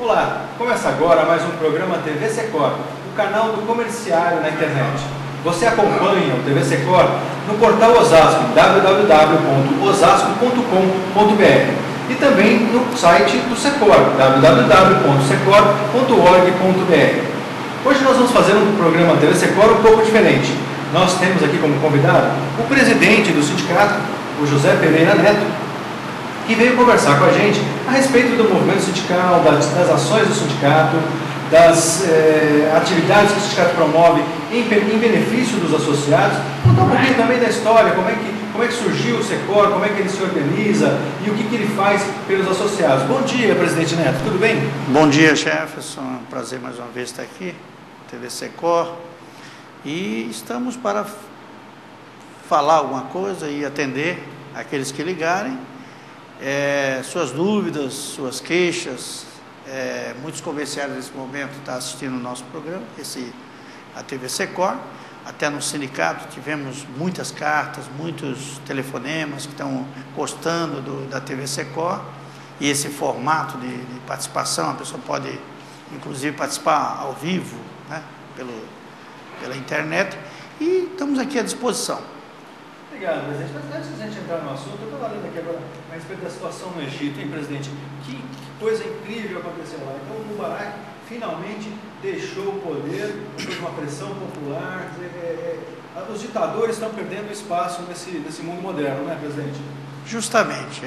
Olá, começa agora mais um programa TV Secor, o canal do comerciário na internet. Você acompanha o TV Secor no portal Osasco, www.osasco.com.br e também no site do Secor, www.secor.org.br. Hoje nós vamos fazer um programa TV Secor um pouco diferente. Nós temos aqui como convidado o presidente do sindicato, o José Pereira Neto, que veio conversar com a gente a respeito do movimento sindical, das ações do sindicato, das atividades que o sindicato promove em benefício dos associados, contar um pouquinho também da história, como é que surgiu o Secor, como é que ele se organiza e o que ele faz pelos associados. Bom dia, presidente Neto, tudo bem? Bom dia, Jefferson, é um prazer mais uma vez estar aqui, TV Secor, e estamos para falar alguma coisa e atender aqueles que ligarem, suas dúvidas, suas queixas. Muitos comerciários nesse momento estão assistindo o nosso programa, a TV Secor. Até no sindicato tivemos muitas cartas, muitos telefonemas que estão gostando da TV Secor, e esse formato de participação, a pessoa pode inclusive participar ao vivo, né, pela internet, e estamos aqui à disposição. Obrigado, presidente. Mas antes de a gente entrar no assunto, eu estava lendo aqui agora a respeito da situação no Egito, hein, presidente? Que coisa incrível aconteceu lá. Então, o Mubarak finalmente deixou o poder, depois de uma pressão popular. Os ditadores estão perdendo espaço nesse mundo moderno, não é, presidente? Justamente.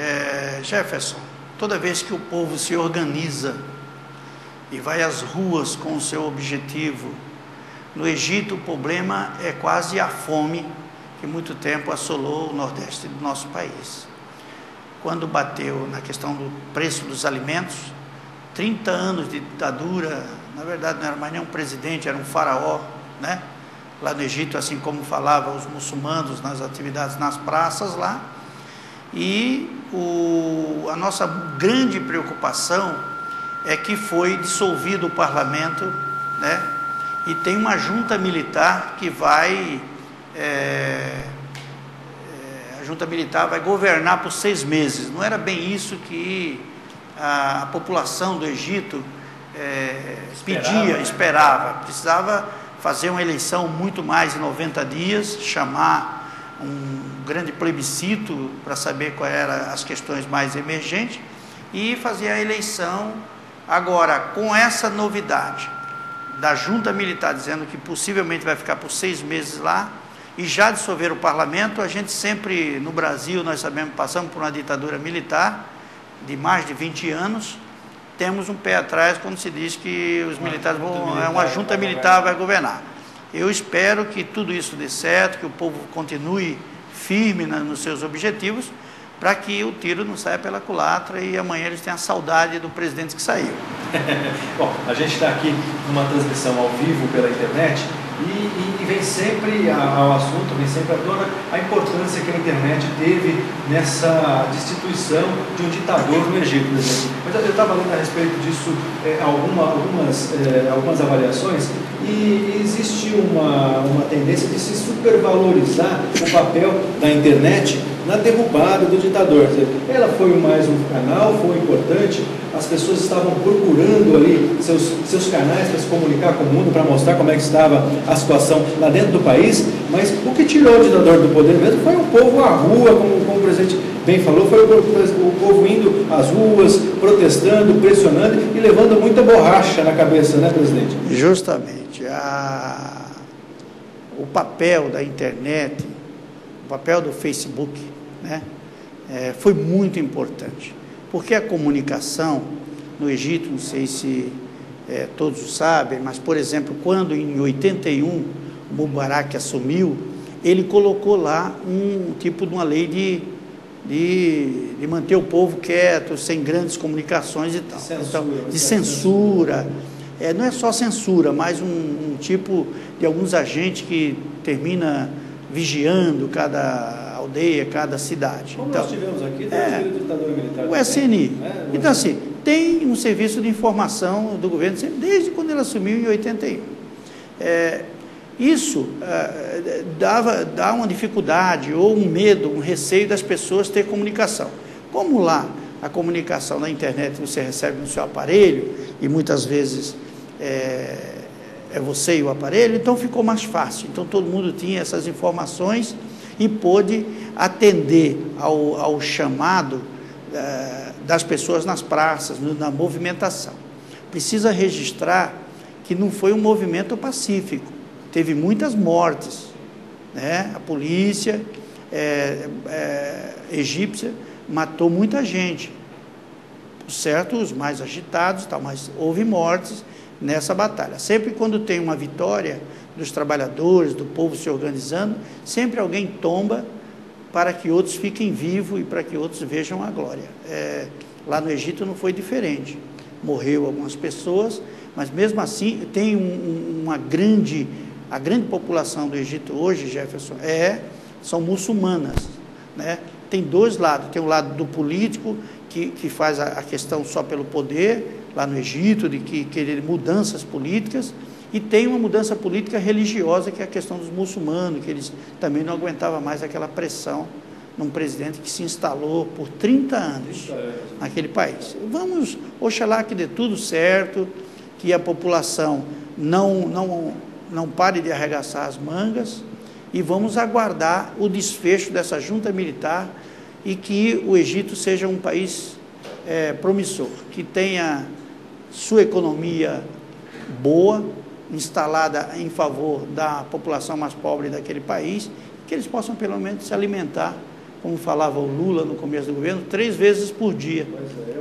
Jefferson, toda vez que o povo se organiza e vai às ruas com o seu objetivo, no Egito o problema é quase a fome, que muito tempo assolou o nordeste do nosso país. Quando bateu na questão do preço dos alimentos, 30 anos de ditadura, na verdade não era mais nem um presidente, era um faraó, né? Lá no Egito, assim como falavam os muçulmanos nas atividades nas praças lá. E a nossa grande preocupação é que foi dissolvido o parlamento, né? E tem uma junta militar que vai... a junta militar vai governar por 6 meses. Não era bem isso que a população do Egito esperava. Precisava fazer uma eleição muito mais de 90 dias, chamar um grande plebiscito para saber quais eram as questões mais emergentes e fazer a eleição. Agora, com essa novidade da junta militar dizendo que possivelmente vai ficar por 6 meses lá, e já dissolver o parlamento, a gente sempre, no Brasil, nós sabemos, passamos por uma ditadura militar de mais de 20 anos, temos um pé atrás quando se diz que os militares uma junta militar vai governar. Eu espero que tudo isso dê certo, que o povo continue firme nos seus objetivos, para que o tiro não saia pela culatra e amanhã eles tenham saudade do presidente que saiu. Bom, a gente está aqui numa transmissão ao vivo pela internet, e vem sempre ao assunto, vem sempre à tona a importância que a internet teve nessa destituição de um ditador no Egito, por exemplo. Mas eu estava lendo a respeito disso algumas avaliações, e existe uma tendência de se supervalorizar o papel da internet na derrubada do ditador. Ela foi mais um canal, foi importante, as pessoas estavam procurando ali seus canais para se comunicar com o mundo, para mostrar como é que estava a situação lá dentro do país, mas o que tirou o ditador do poder mesmo foi o povo à rua, como o presidente bem falou, foi o povo indo às ruas, protestando, pressionando e levando muita borracha na cabeça, né, presidente? Justamente. O papel da internet, o papel do Facebook, né, foi muito importante, porque a comunicação no Egito, não sei se todos sabem, mas, por exemplo, quando em 81 o Mubarak assumiu, ele colocou lá um tipo de uma lei de manter o povo quieto, sem grandes comunicações e tal. De censura. Não é só censura, mas um tipo de alguns agentes que termina vigiando cada aldeia, cada cidade. Como então, nós tivemos aqui, o ditador militar. O SNI. Então, assim, tem um serviço de informação do governo desde quando ele assumiu em 81. Isso dá uma dificuldade ou um medo, um receio das pessoas ter comunicação. Como lá a comunicação na internet você recebe no seu aparelho, e muitas vezes é você e o aparelho, então ficou mais fácil. Então todo mundo tinha essas informações e pôde atender ao chamado das pessoas nas praças, na movimentação. Precisa registrar que não foi um movimento pacífico, teve muitas mortes, né? A polícia egípcia matou muita gente, certo, os mais agitados, tal, mas houve mortes nessa batalha. Sempre quando tem uma vitória dos trabalhadores, do povo se organizando, sempre alguém tomba para que outros fiquem vivos e para que outros vejam a glória. Lá no Egito não foi diferente. Morreu algumas pessoas, mas mesmo assim tem a grande população do Egito hoje, Jefferson, são muçulmanas, né? Tem dois lados, tem o lado do político, que faz a questão só pelo poder, lá no Egito, de querer mudanças políticas, e tem uma mudança política religiosa, que é a questão dos muçulmanos, que eles também não aguentavam mais aquela pressão num presidente que se instalou por 30 anos naquele país. Vamos, oxalá que dê tudo certo, que a população não pare de arregaçar as mangas, e vamos aguardar o desfecho dessa junta militar e que o Egito seja um país promissor, que tenha sua economia boa, instalada em favor da população mais pobre daquele país, que eles possam pelo menos se alimentar, como falava o Lula no começo do governo, 3 vezes por dia.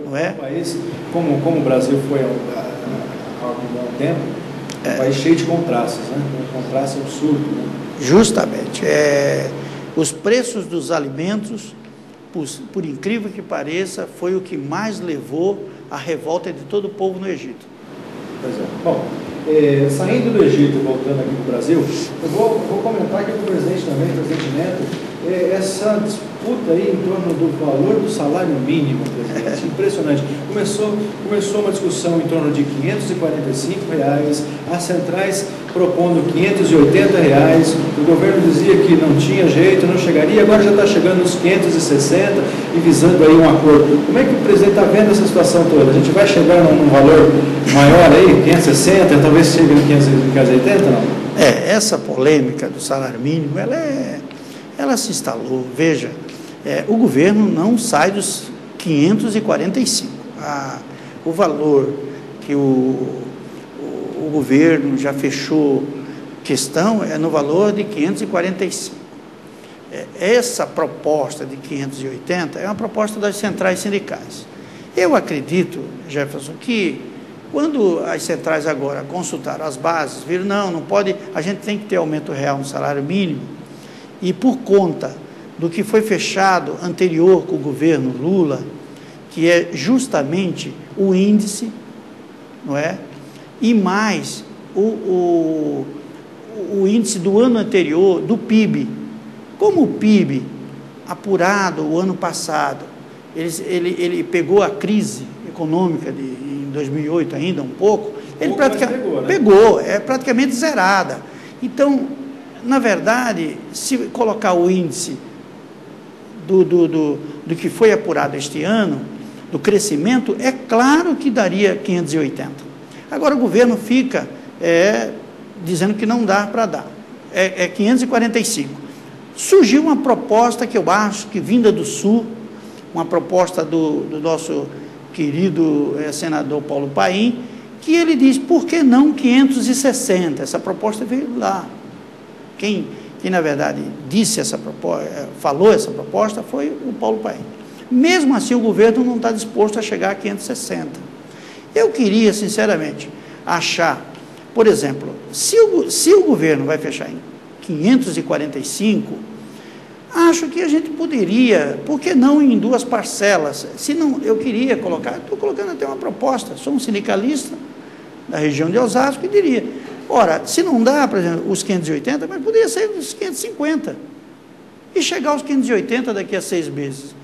Não é? Um país, como o Brasil foi há algum bom tempo, um país cheio de contrastes, né? Um contraste absurdo, né? Justamente. Os preços dos alimentos, por incrível que pareça, foi o que mais levou à revolta de todo o povo no Egito. Pois é. Bom, saindo do Egito e voltando aqui para o Brasil, eu vou comentar aqui com o presidente também, o presidente Neto, essa disputa aí em torno do valor do salário mínimo, presidente. Impressionante. Começou uma discussão em torno de R$ 545, as centrais propondo R$ 580, o governo dizia que não tinha jeito, não chegaria, agora já está chegando nos 560 e visando aí um acordo. Como é que o presidente está vendo essa situação toda? A gente vai chegar num valor maior aí, 560, talvez chegue em 580, não? Essa polêmica do salário mínimo, ela se instalou. Veja, o governo não sai dos 545. O valor que o governo já fechou questão é no valor de 545. Essa proposta de 580 é uma proposta das centrais sindicais. Eu acredito, Jefferson, que quando as centrais agora consultaram as bases, viram, não pode, a gente tem que ter aumento real no salário mínimo, e por conta do que foi fechado anterior com o governo Lula, que é justamente o índice, não é? E mais o índice do ano anterior, do PIB. Como o PIB, apurado o ano passado, ele pegou a crise econômica em 2008 ainda, um pouco, ele praticamente pegou, é praticamente zerada. Então, na verdade, se colocar o índice do que foi apurado este ano, do crescimento, é claro que daria 580. Agora o governo fica dizendo que não dá para dar, 545. Surgiu uma proposta que eu acho que vinda do Sul, uma proposta do nosso querido senador Paulo Paim, que ele diz, por que não 560? Essa proposta veio lá. Quem na verdade disse essa proposta, falou essa proposta, foi o Paulo Paim. Mesmo assim, o governo não está disposto a chegar a 560. Eu queria, sinceramente, achar, por exemplo, se o governo vai fechar em 545, acho que a gente poderia, por que não em 2 parcelas? Se não, eu queria colocar, estou colocando até uma proposta, sou um sindicalista da região de Osasco e diria, ora, se não dá, por exemplo, os 580, mas poderia ser os 550 e chegar aos 580 daqui a 6 meses.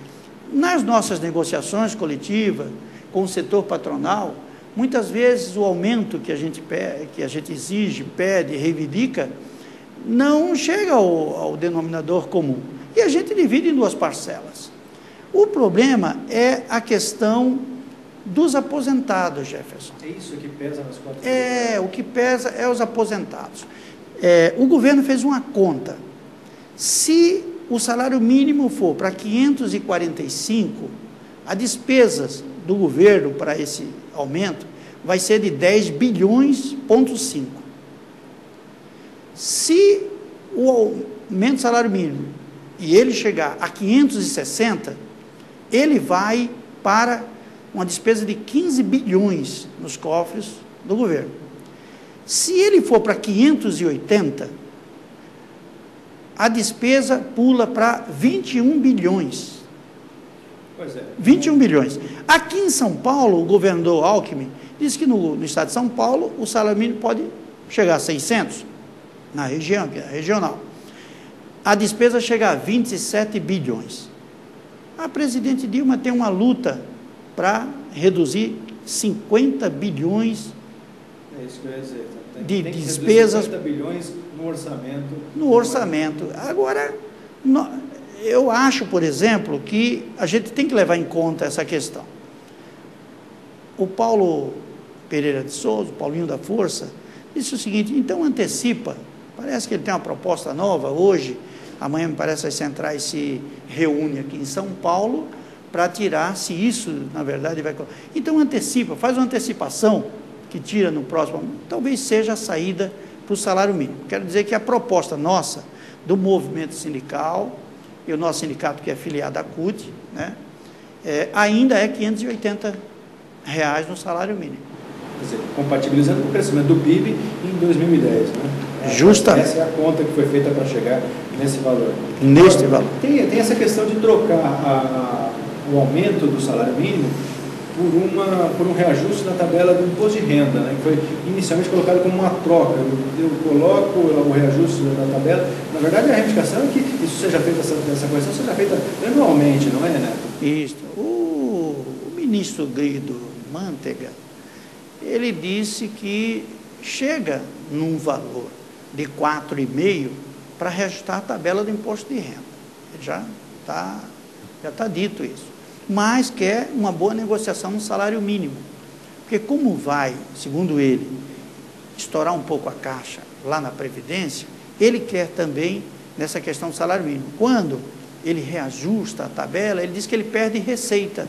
Nas nossas negociações coletivas com o setor patronal, muitas vezes o aumento que a gente exige, pede, reivindica, não chega ao denominador comum. E a gente divide em 2 parcelas. O problema é a questão dos aposentados, Jefferson. É isso que pesa nas contas? O que pesa é os aposentados. O governo fez uma conta. Se o salário mínimo for para 545, a despesas do governo para esse aumento vai ser de 10 bilhões,5. Se o aumento do salário mínimo e ele chegar a 560, ele vai para uma despesa de 15 bilhões nos cofres do governo. Se ele for para 580, a despesa pula para 21 bilhões. Pois é. 21 bilhões. Aqui em São Paulo, o governador Alckmin disse que no estado de São Paulo, o salário mínimo pode chegar a 600, na região, que é regional. A despesa chega a 27 bilhões. A presidente Dilma tem uma luta para reduzir 50 bilhões é isso que eu ia dizer. de tem despesas. 50 bilhões no orçamento. No orçamento. Agora, eu acho, por exemplo, que a gente tem que levar em conta essa questão. O Paulo Pereira de Souza, o Paulinho da Força, disse o seguinte: então antecipa, parece que ele tem uma proposta nova hoje, amanhã me parece as centrais se reúnem aqui em São Paulo para tirar, se isso na verdade vai... Então antecipa, faz uma antecipação que tira no próximo, talvez seja a saída para o salário mínimo. Quero dizer que a proposta nossa, do movimento sindical, e o nosso sindicato que é filiado à CUT, né, ainda é R$580 no salário mínimo. Quer dizer, compatibilizando com o crescimento do PIB em 2010, né? Justamente. Essa é a conta que foi feita para chegar nesse valor. Neste valor. Tem essa questão de trocar o aumento do salário mínimo por um reajuste na tabela do imposto de renda, né, que foi inicialmente colocado como uma troca. Eu coloco o reajuste na tabela. Na verdade, a reivindicação é que isso seja feita, essa correção seja feita anualmente, não é, Neto? Isso. O ministro Guido Mantega, ele disse que chega num valor de 4,5 para reajustar a tabela do imposto de renda. Já está dito isso. Mas quer uma boa negociação no salário mínimo. Porque como vai, segundo ele, estourar um pouco a caixa lá na Previdência, ele quer também nessa questão do salário mínimo. Quando ele reajusta a tabela, ele diz que ele perde receita.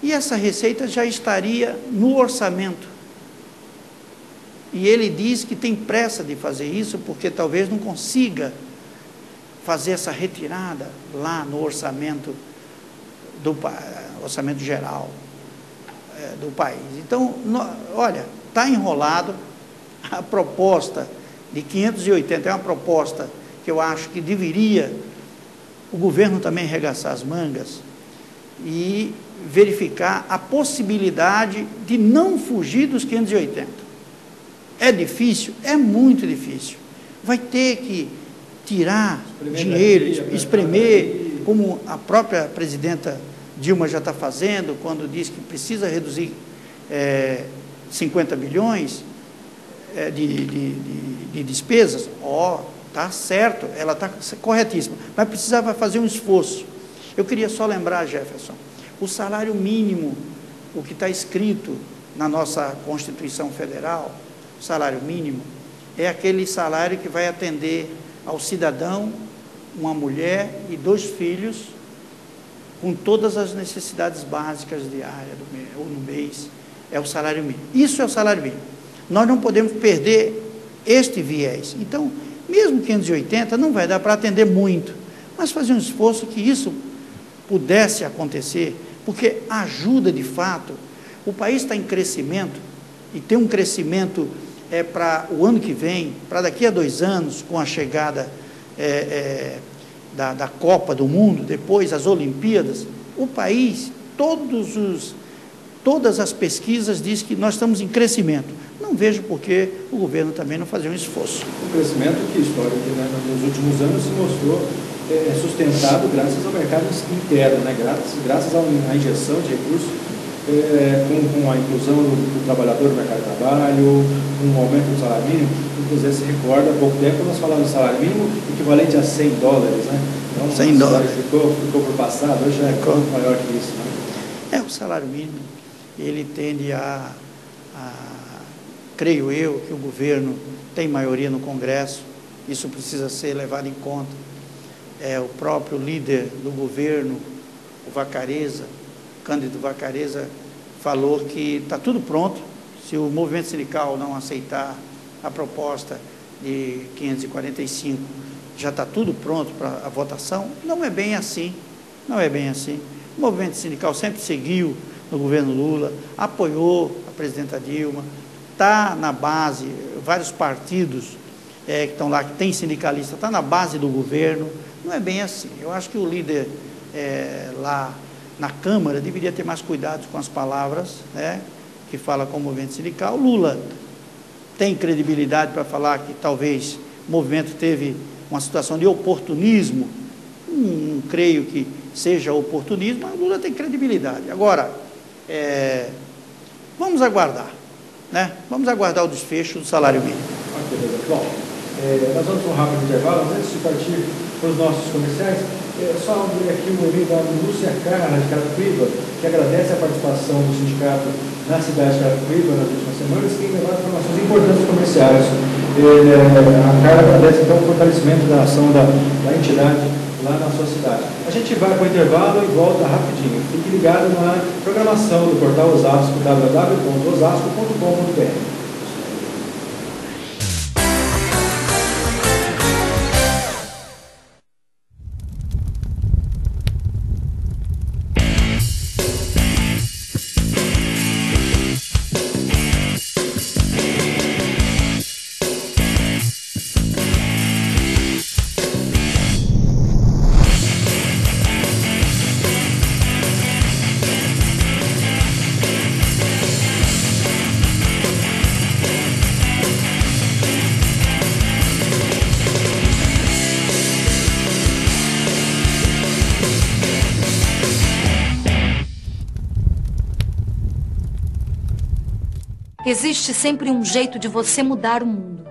E essa receita já estaria no orçamento. E ele diz que tem pressa de fazer isso, porque talvez não consiga fazer essa retirada lá no orçamento orçamento geral do país. Então, olha, está enrolado. A proposta de 580 é uma proposta que eu acho que deveria o governo também arregaçar as mangas e verificar a possibilidade de não fugir dos 580. É difícil? É muito difícil. Vai ter que tirar dinheiro, espremer, como a própria presidenta Dilma já está fazendo, quando diz que precisa reduzir 50 bilhões de despesas. Está certo, ela está corretíssima, mas precisava fazer um esforço. Eu queria só lembrar, Jefferson, o salário mínimo, o que está escrito na nossa Constituição Federal, o salário mínimo, é aquele salário que vai atender ao cidadão, uma mulher e 2 filhos, com todas as necessidades básicas diárias ou no mês, é o salário mínimo. Isso é o salário mínimo. Nós não podemos perder este viés. Então, mesmo 580 não vai dar para atender muito, mas fazer um esforço que isso pudesse acontecer, porque ajuda de fato. O país está em crescimento, e tem um crescimento para o ano que vem, para daqui a 2 anos, com a chegada da Copa do Mundo, depois as Olimpíadas. O país, todas as pesquisas dizem que nós estamos em crescimento. Não vejo por que o governo também não fazer um esforço. Um crescimento que, histórico, né, nos últimos anos se mostrou sustentado graças ao mercado interno, né, graças à injeção de recursos, com a inclusão do trabalhador no mercado de trabalho, com o aumento do salário mínimo. Inclusive, se recorda, há pouco tempo nós falávamos de salário mínimo equivalente a $100, né? Então, sem dólar. Ficou por passado, hoje é maior que isso, né? O salário mínimo, ele tende creio eu, que o governo tem maioria no Congresso, isso precisa ser levado em conta. O próprio líder do governo, o Vacareza, Cândido Vacareza, falou que está tudo pronto, se o movimento sindical não aceitar a proposta de 545, já está tudo pronto para a votação. Não é bem assim, não é bem assim. O movimento sindical sempre seguiu no governo Lula, apoiou a presidenta Dilma, está na base, vários partidos que estão lá, que tem sindicalista, está na base do governo. Não é bem assim. Eu acho que o líder lá na Câmara deveria ter mais cuidado com as palavras, né, que fala com o movimento sindical. Lula tem credibilidade para falar que talvez o movimento teve uma situação de oportunismo. Não creio que seja oportunismo, mas Lula tem credibilidade. Agora, vamos aguardar, né? Vamos aguardar o desfecho do salário mínimo. Ok, bom, nós vamos para um rápido intervalo, mas antes de partir para os nossos comerciais, só abrir aqui o e-mail da Lúcia Carla, de Carapicuíba, que agradece a participação do sindicato na cidade de Carapicuíba nas últimas semanas, que tem levado informações importantes comerciais. A Carla agradece então o fortalecimento da ação da entidade lá na sua cidade. A gente vai para o intervalo e volta rapidinho. Fique ligado na programação do portal Osasco, www.osasco.com.br. Existe sempre um jeito de você mudar o mundo.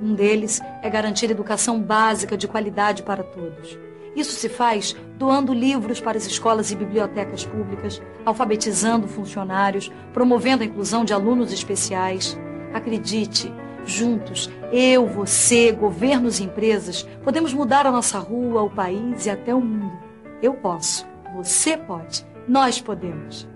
Um deles é garantir educação básica de qualidade para todos. Isso se faz doando livros para as escolas e bibliotecas públicas, alfabetizando funcionários, promovendo a inclusão de alunos especiais. Acredite, juntos, eu, você, governos e empresas, podemos mudar a nossa rua, o país e até o mundo. Eu posso, você pode, nós podemos.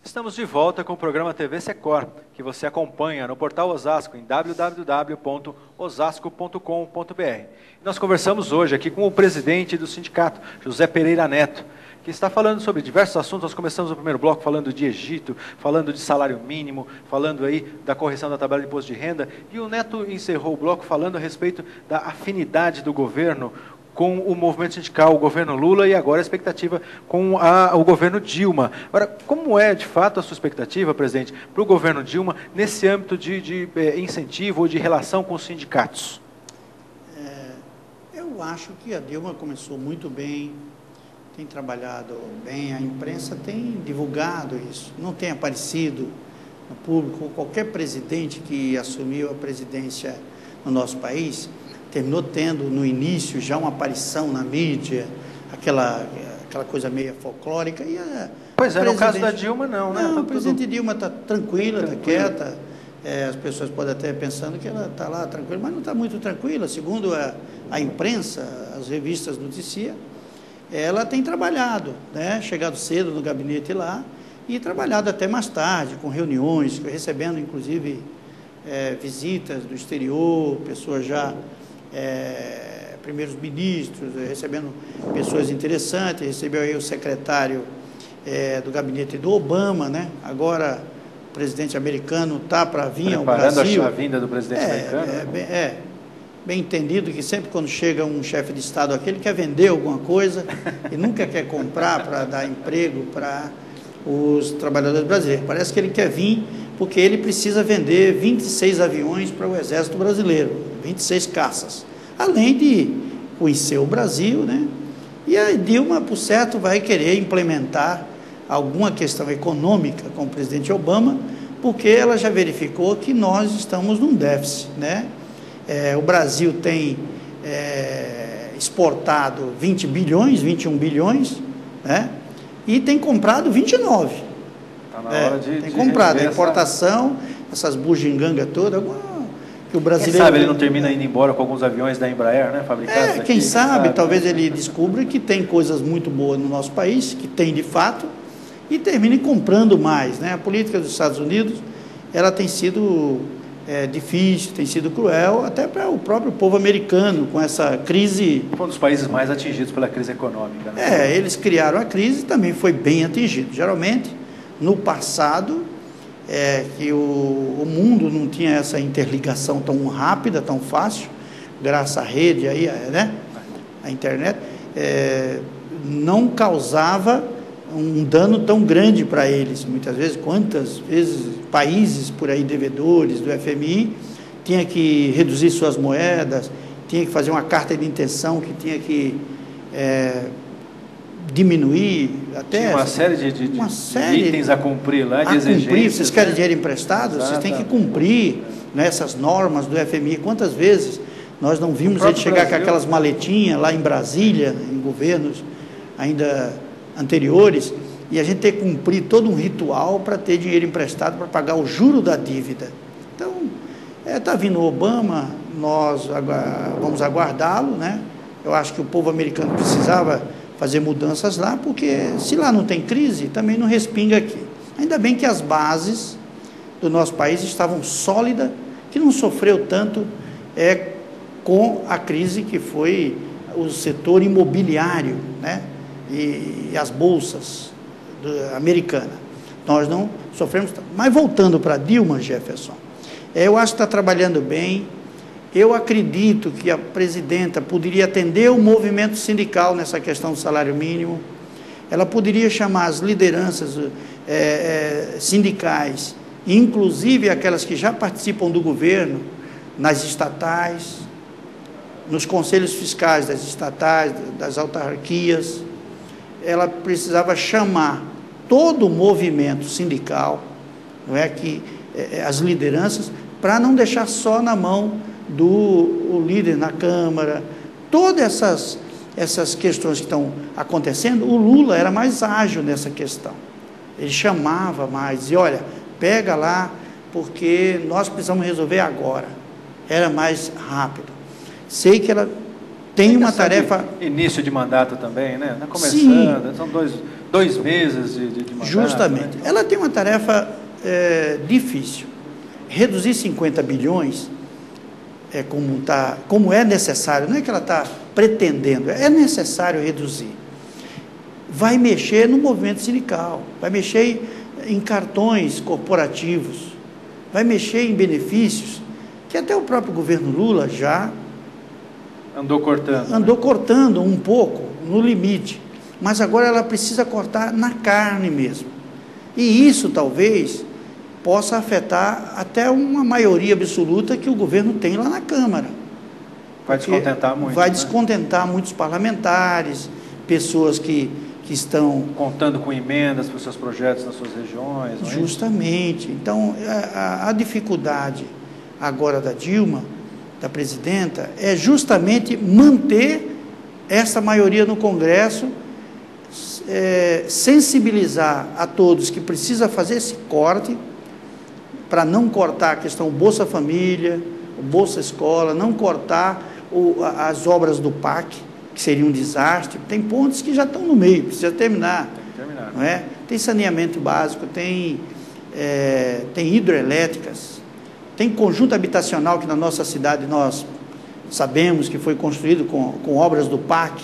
Estamos de volta com o programa TV Secor, que você acompanha no portal Osasco, em www.osasco.com.br. Nós conversamos hoje aqui com o presidente do sindicato, José Pereira Neto, que está falando sobre diversos assuntos. Nós começamos o primeiro bloco falando de Egito, falando de salário mínimo, falando aí da correção da tabela de imposto de renda, e o Neto encerrou o bloco falando a respeito da afinidade do governo com o movimento sindical, o governo Lula, e agora a expectativa com o governo Dilma. Agora, como é, de fato, a sua expectativa, presidente, para o governo Dilma, nesse âmbito de incentivo ou de relação com os sindicatos? Eu acho que a Dilma começou muito bem, tem trabalhado bem, a imprensa tem divulgado isso, não tem aparecido no público. Qualquer presidente que assumiu a presidência no nosso país terminou tendo no início já uma aparição na mídia, aquela coisa meio folclórica. Pois é, no caso da Dilma não, né? Não, a presidente Dilma está tranquila, está quieta. As pessoas podem até pensando que ela está lá tranquila, mas não está muito tranquila. Segundo a imprensa, as revistas noticiam, ela tem trabalhado, né? Chegado cedo no gabinete lá e trabalhado até mais tarde, com reuniões, recebendo inclusive visitas do exterior, pessoas já primeiros ministros, recebendo pessoas interessantes. Recebeu aí o secretário do gabinete do Obama, né? Agora o presidente americano está para vir ao Brasil. Preparando a vinda do presidente americano. Bem entendido que sempre quando chega um chefe de Estado aqui, ele quer vender alguma coisa e nunca quer comprar para dar emprego para os trabalhadores brasileiros. Parece que ele quer vir porque ele precisa vender 26 aviões para o Exército Brasileiro, 26 caças, além de conhecer o Brasil, né? E a Dilma, por certo, vai querer implementar alguma questão econômica com o presidente Obama porque ela já verificou que nós estamos num déficit, né? O Brasil tem exportado 20 bilhões, 21 bilhões, né? E tem comprado 29. Está na hora tem comprado, a importação, essas bugigangas todas, que o brasileiro... Quem sabe ele não termina indo embora com alguns aviões da Embraer, né, fabricados aqui. Quem sabe, talvez ele descubra que tem coisas muito boas no nosso país, que tem de fato, e termine comprando mais, né? A política dos Estados Unidos, ela tem sido difícil, tem sido cruel, até para o próprio povo americano, com essa crise... Foi um dos países mais atingidos pela crise econômica, né? Eles criaram a crise e também foi bem atingido. Geralmente, no passado, que o mundo não tinha essa interligação tão rápida, tão fácil, graças à rede, aí, né? A internet, não causava um dano tão grande para eles. Muitas vezes, quantas vezes países por aí, devedores do FMI, tinha que reduzir suas moedas, tinha que fazer uma carta de intenção que tinha que diminuir até... Tinha uma série de itens a cumprir lá, de exigências. Vocês querem dinheiro emprestado? Vocês têm que cumprir, né, essas normas do FMI. Quantas vezes nós não vimos ele chegar com aquelas maletinhas lá em Brasília, em governos ainda anteriores, e a gente ter que cumprir todo um ritual para ter dinheiro emprestado para pagar o juro da dívida. Então, está vindo o Obama, nós vamos aguardá-lo, né? Eu acho que o povo americano precisava fazer mudanças lá, porque se lá não tem crise, também não respinga aqui. Ainda bem que as bases do nosso país estavam sólidas, que não sofreu tanto com a crise que foi o setor imobiliário, né? E as bolsas americanas. Nós não sofremos tanto. Mas voltando para Dilma, Jefferson, eu acho que está trabalhando bem. Eu acredito que a presidenta poderia atender o movimento sindical nessa questão do salário mínimo. Ela poderia chamar as lideranças sindicais, inclusive aquelas que já participam do governo, nas estatais, nos conselhos fiscais das estatais, das autarquias. Ela precisava chamar todo o movimento sindical, não é, as lideranças, para não deixar só na mão do líder na Câmara. Todas essas questões que estão acontecendo, o Lula era mais ágil nessa questão. Ele chamava mais, dizia, olha, pega lá, porque nós precisamos resolver agora. Era mais rápido. Sei que ela tem uma tarefa... Início de mandato também, né? Está começando, sim. São dois meses de mandato. Justamente. Né? Ela tem uma tarefa difícil. Reduzir 50 bilhões, como é necessário, não é que ela está pretendendo, é necessário reduzir. Vai mexer no movimento sindical, vai mexer em cartões corporativos, vai mexer em benefícios, que até o próprio governo Lula já... Andou cortando. Andou cortando um pouco, no limite. Mas agora ela precisa cortar na carne mesmo. E isso talvez possa afetar até uma maioria absoluta que o governo tem lá na Câmara. Vai descontentar muito. Vai descontentar muitos parlamentares, pessoas que estão... Contando com emendas para os seus projetos nas suas regiões. Justamente. Então, a dificuldade agora da Dilma, da presidenta, é justamente manter essa maioria no Congresso, sensibilizar a todos que precisa fazer esse corte, para não cortar a questão Bolsa Família, o Bolsa Escola, não cortar as obras do PAC, que seria um desastre. Tem pontos que já estão no meio, precisa terminar. Tem que terminar. Não é? Tem saneamento básico, tem hidroelétricas, tem conjunto habitacional que na nossa cidade nós sabemos que foi construído com obras do PAC,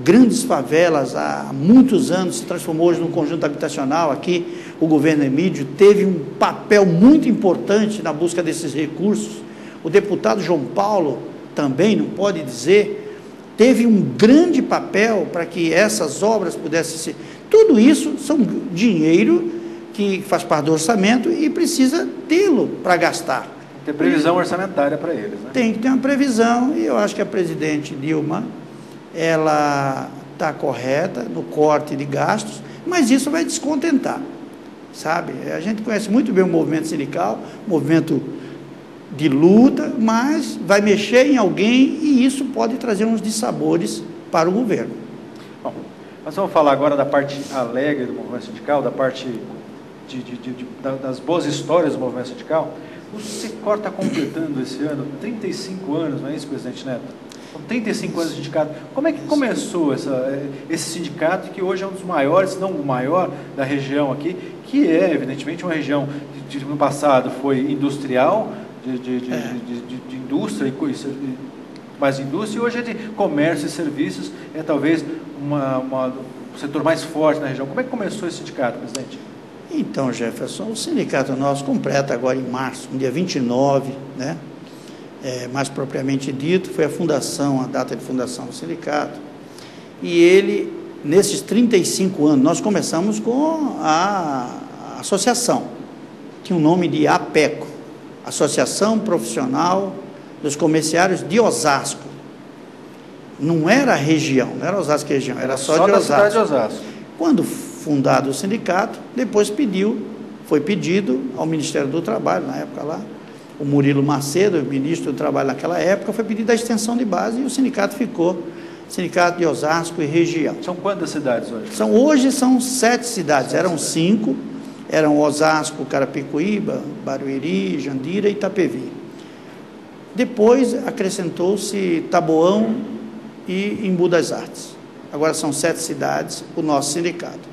grandes favelas há muitos anos, se transformou hoje num conjunto habitacional. Aqui o governo Emídio teve um papel muito importante na busca desses recursos. O deputado João Paulo também, não pode dizer, teve um grande papel para que essas obras pudessem ser... Tudo isso são dinheiro que faz parte do orçamento e precisa tê-lo para gastar. Tem previsão orçamentária para eles, né? Tem que ter uma previsão, e eu acho que a presidente Dilma, ela está correta no corte de gastos, mas isso vai descontentar. sabe? A gente conhece muito bem o movimento sindical, movimento de luta, mas vai mexer em alguém e isso pode trazer uns dissabores para o governo. Bom, nós vamos falar agora da parte alegre do movimento sindical, da parte das boas histórias do movimento sindical. O Sicor está completando esse ano 35 anos, não é isso, presidente Neto? São 35 anos de sindicato. Como é que começou esse sindicato, que hoje é um dos maiores, se não o maior da região aqui, que é, evidentemente, uma região que no passado foi industrial, de indústria e mais indústria, e hoje é de comércio e serviços, é talvez o setor mais forte na região. Como é que começou esse sindicato, presidente? Então, Jefferson, o sindicato nosso completa agora em março, no dia 29, né? Mais propriamente dito, foi a data de fundação do sindicato. E ele, nesses 35 anos, nós começamos com a associação, tinha o nome de APECO, Associação Profissional dos Comerciários de Osasco. Não era a região, não era Osasco região, era só de Osasco. Cidade de Osasco. Quando fundado o sindicato, depois foi pedido ao Ministério do Trabalho, na época lá, o Murilo Macedo, o ministro do Trabalho naquela época, foi pedido a extensão de base e o sindicato ficou, Sindicato de Osasco e região. São quantas cidades hoje? Hoje são 7 cidades, eram 5, eram Osasco, Carapicuíba, Barueri, Jandira e Itapevi. Depois acrescentou-se Taboão e Embu das Artes. Agora são 7 cidades, o nosso sindicato.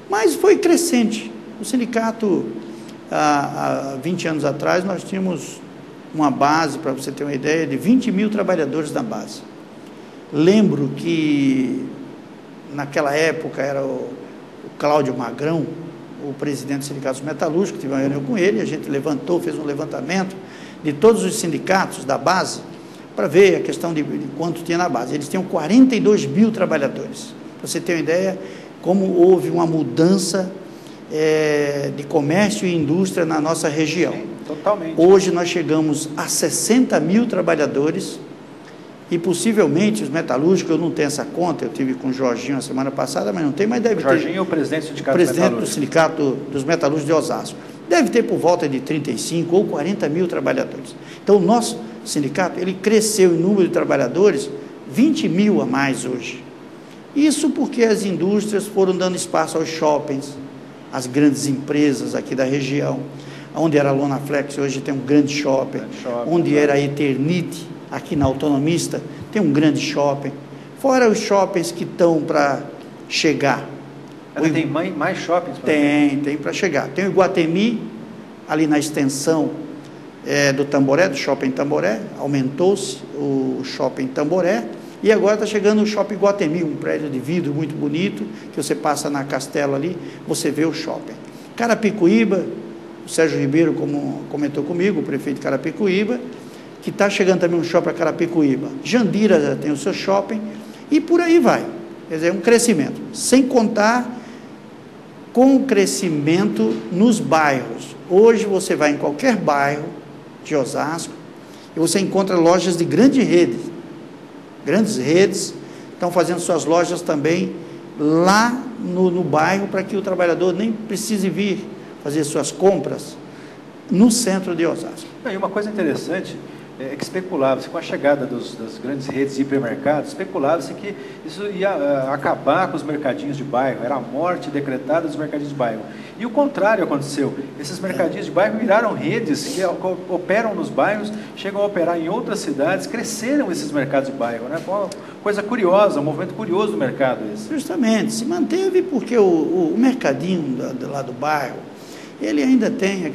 Mas foi crescente. O sindicato, há 20 anos atrás, nós tínhamos uma base, para você ter uma ideia, de 20 mil trabalhadores na base. Lembro que, naquela época, era o Cláudio Magrão, o presidente do Sindicato dos Metalúrgicos, tive uma reunião com ele, a gente fez um levantamento de todos os sindicatos da base, para ver a questão de quanto tinha na base. Eles tinham 42 mil trabalhadores. Para você ter uma ideia, como houve uma mudança de comércio e indústria na nossa região. Sim, totalmente. Hoje nós chegamos a 60 mil trabalhadores e possivelmente os metalúrgicos, eu não tenho essa conta, eu tive com o Jorginho a semana passada, mas não tem, mas deve ter. Jorginho é o presidente do Sindicato do Sindicato dos Metalúrgicos de Osasco. Deve ter por volta de 35 ou 40 mil trabalhadores. Então, o nosso sindicato, ele cresceu em número de trabalhadores 20 mil a mais hoje. Isso porque as indústrias foram dando espaço aos shoppings, às grandes empresas aqui da região, onde era a Lonaflex, hoje tem um grande shopping, onde era a Eternite, aqui na Autonomista, tem um grande shopping, fora os shoppings que estão para chegar. Ainda tem mais shoppings? Tem para chegar. Tem o Iguatemi, ali na extensão do Tamboré, do Shopping Tamboré, aumentou-se o Shopping Tamboré, e agora está chegando o Shopping Iguatemi, um prédio de vidro muito bonito, que você passa na Castelo ali, você vê o shopping. Carapicuíba, o Sérgio Ribeiro, como comentou comigo, o prefeito de Carapicuíba, que está chegando também um shopping para Carapicuíba. Jandira já tem o seu shopping, e por aí vai. Quer dizer, um crescimento, sem contar com o crescimento nos bairros. Hoje você vai em qualquer bairro de Osasco e você encontra lojas de grandes redes estão fazendo suas lojas também lá no bairro, para que o trabalhador nem precise vir fazer suas compras no centro de Osasco. E uma coisa interessante é que especulava-se, com a chegada das grandes redes de hipermercados, especulava-se que isso ia acabar com os mercadinhos de bairro, era a morte decretada dos mercadinhos de bairro. E o contrário aconteceu, esses mercadinhos de bairro viraram redes que operam nos bairros, chegam a operar em outras cidades, cresceram esses mercados de bairro, né? Foi uma coisa curiosa, um movimento curioso do mercado esse. Justamente, se manteve porque o mercadinho lá do bairro, ele ainda tem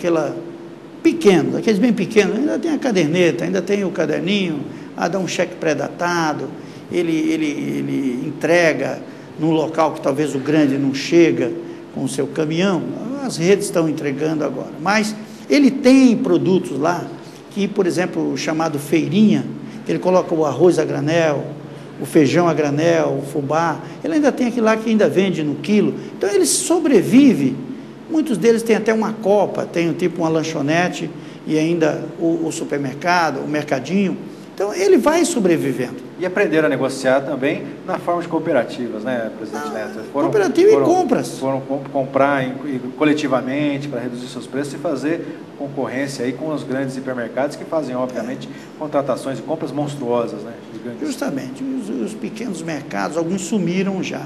pequenos, aqueles bem pequenos, ainda tem a caderneta, ainda tem o caderninho, dá um cheque pré-datado, ele entrega num local que talvez o grande não chega com o seu caminhão, as redes estão entregando agora, mas ele tem produtos lá, que, por exemplo, o chamado feirinha, ele coloca o arroz a granel, o feijão a granel, o fubá, ele ainda tem aquilo lá que ainda vende no quilo, então ele sobrevive. Muitos deles têm até uma copa, tem tipo uma lanchonete e ainda o supermercado, o mercadinho. Então, ele vai sobrevivendo. E aprenderam a negociar também na forma de cooperativas, né, presidente Neto? Cooperativa e compras. Foram comprar coletivamente para reduzir seus preços e fazer concorrência aí com os grandes hipermercados que fazem, obviamente, contratações e compras monstruosas, né? Gigantes. Justamente. Os pequenos mercados, alguns sumiram já.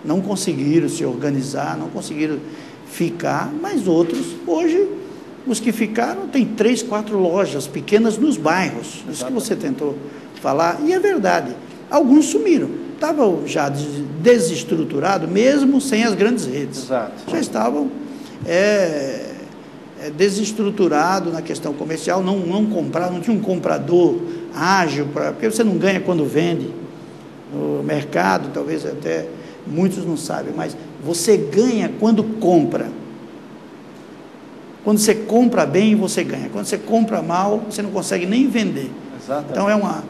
Não conseguiram se organizar, não conseguiram ficar, mas outros, hoje, os que ficaram, tem 3, 4 lojas pequenas nos bairros. Exatamente. Isso que você tentou falar, e é verdade, alguns sumiram, estavam já desestruturados, mesmo sem as grandes redes. Exato. Já estavam desestruturados na questão comercial, não compraram, não tinha um comprador ágil, porque você não ganha quando vende no mercado, talvez até muitos não sabem, mas você ganha quando compra. Quando você compra bem, você ganha. Quando você compra mal, você não consegue nem vender. Exatamente. Então,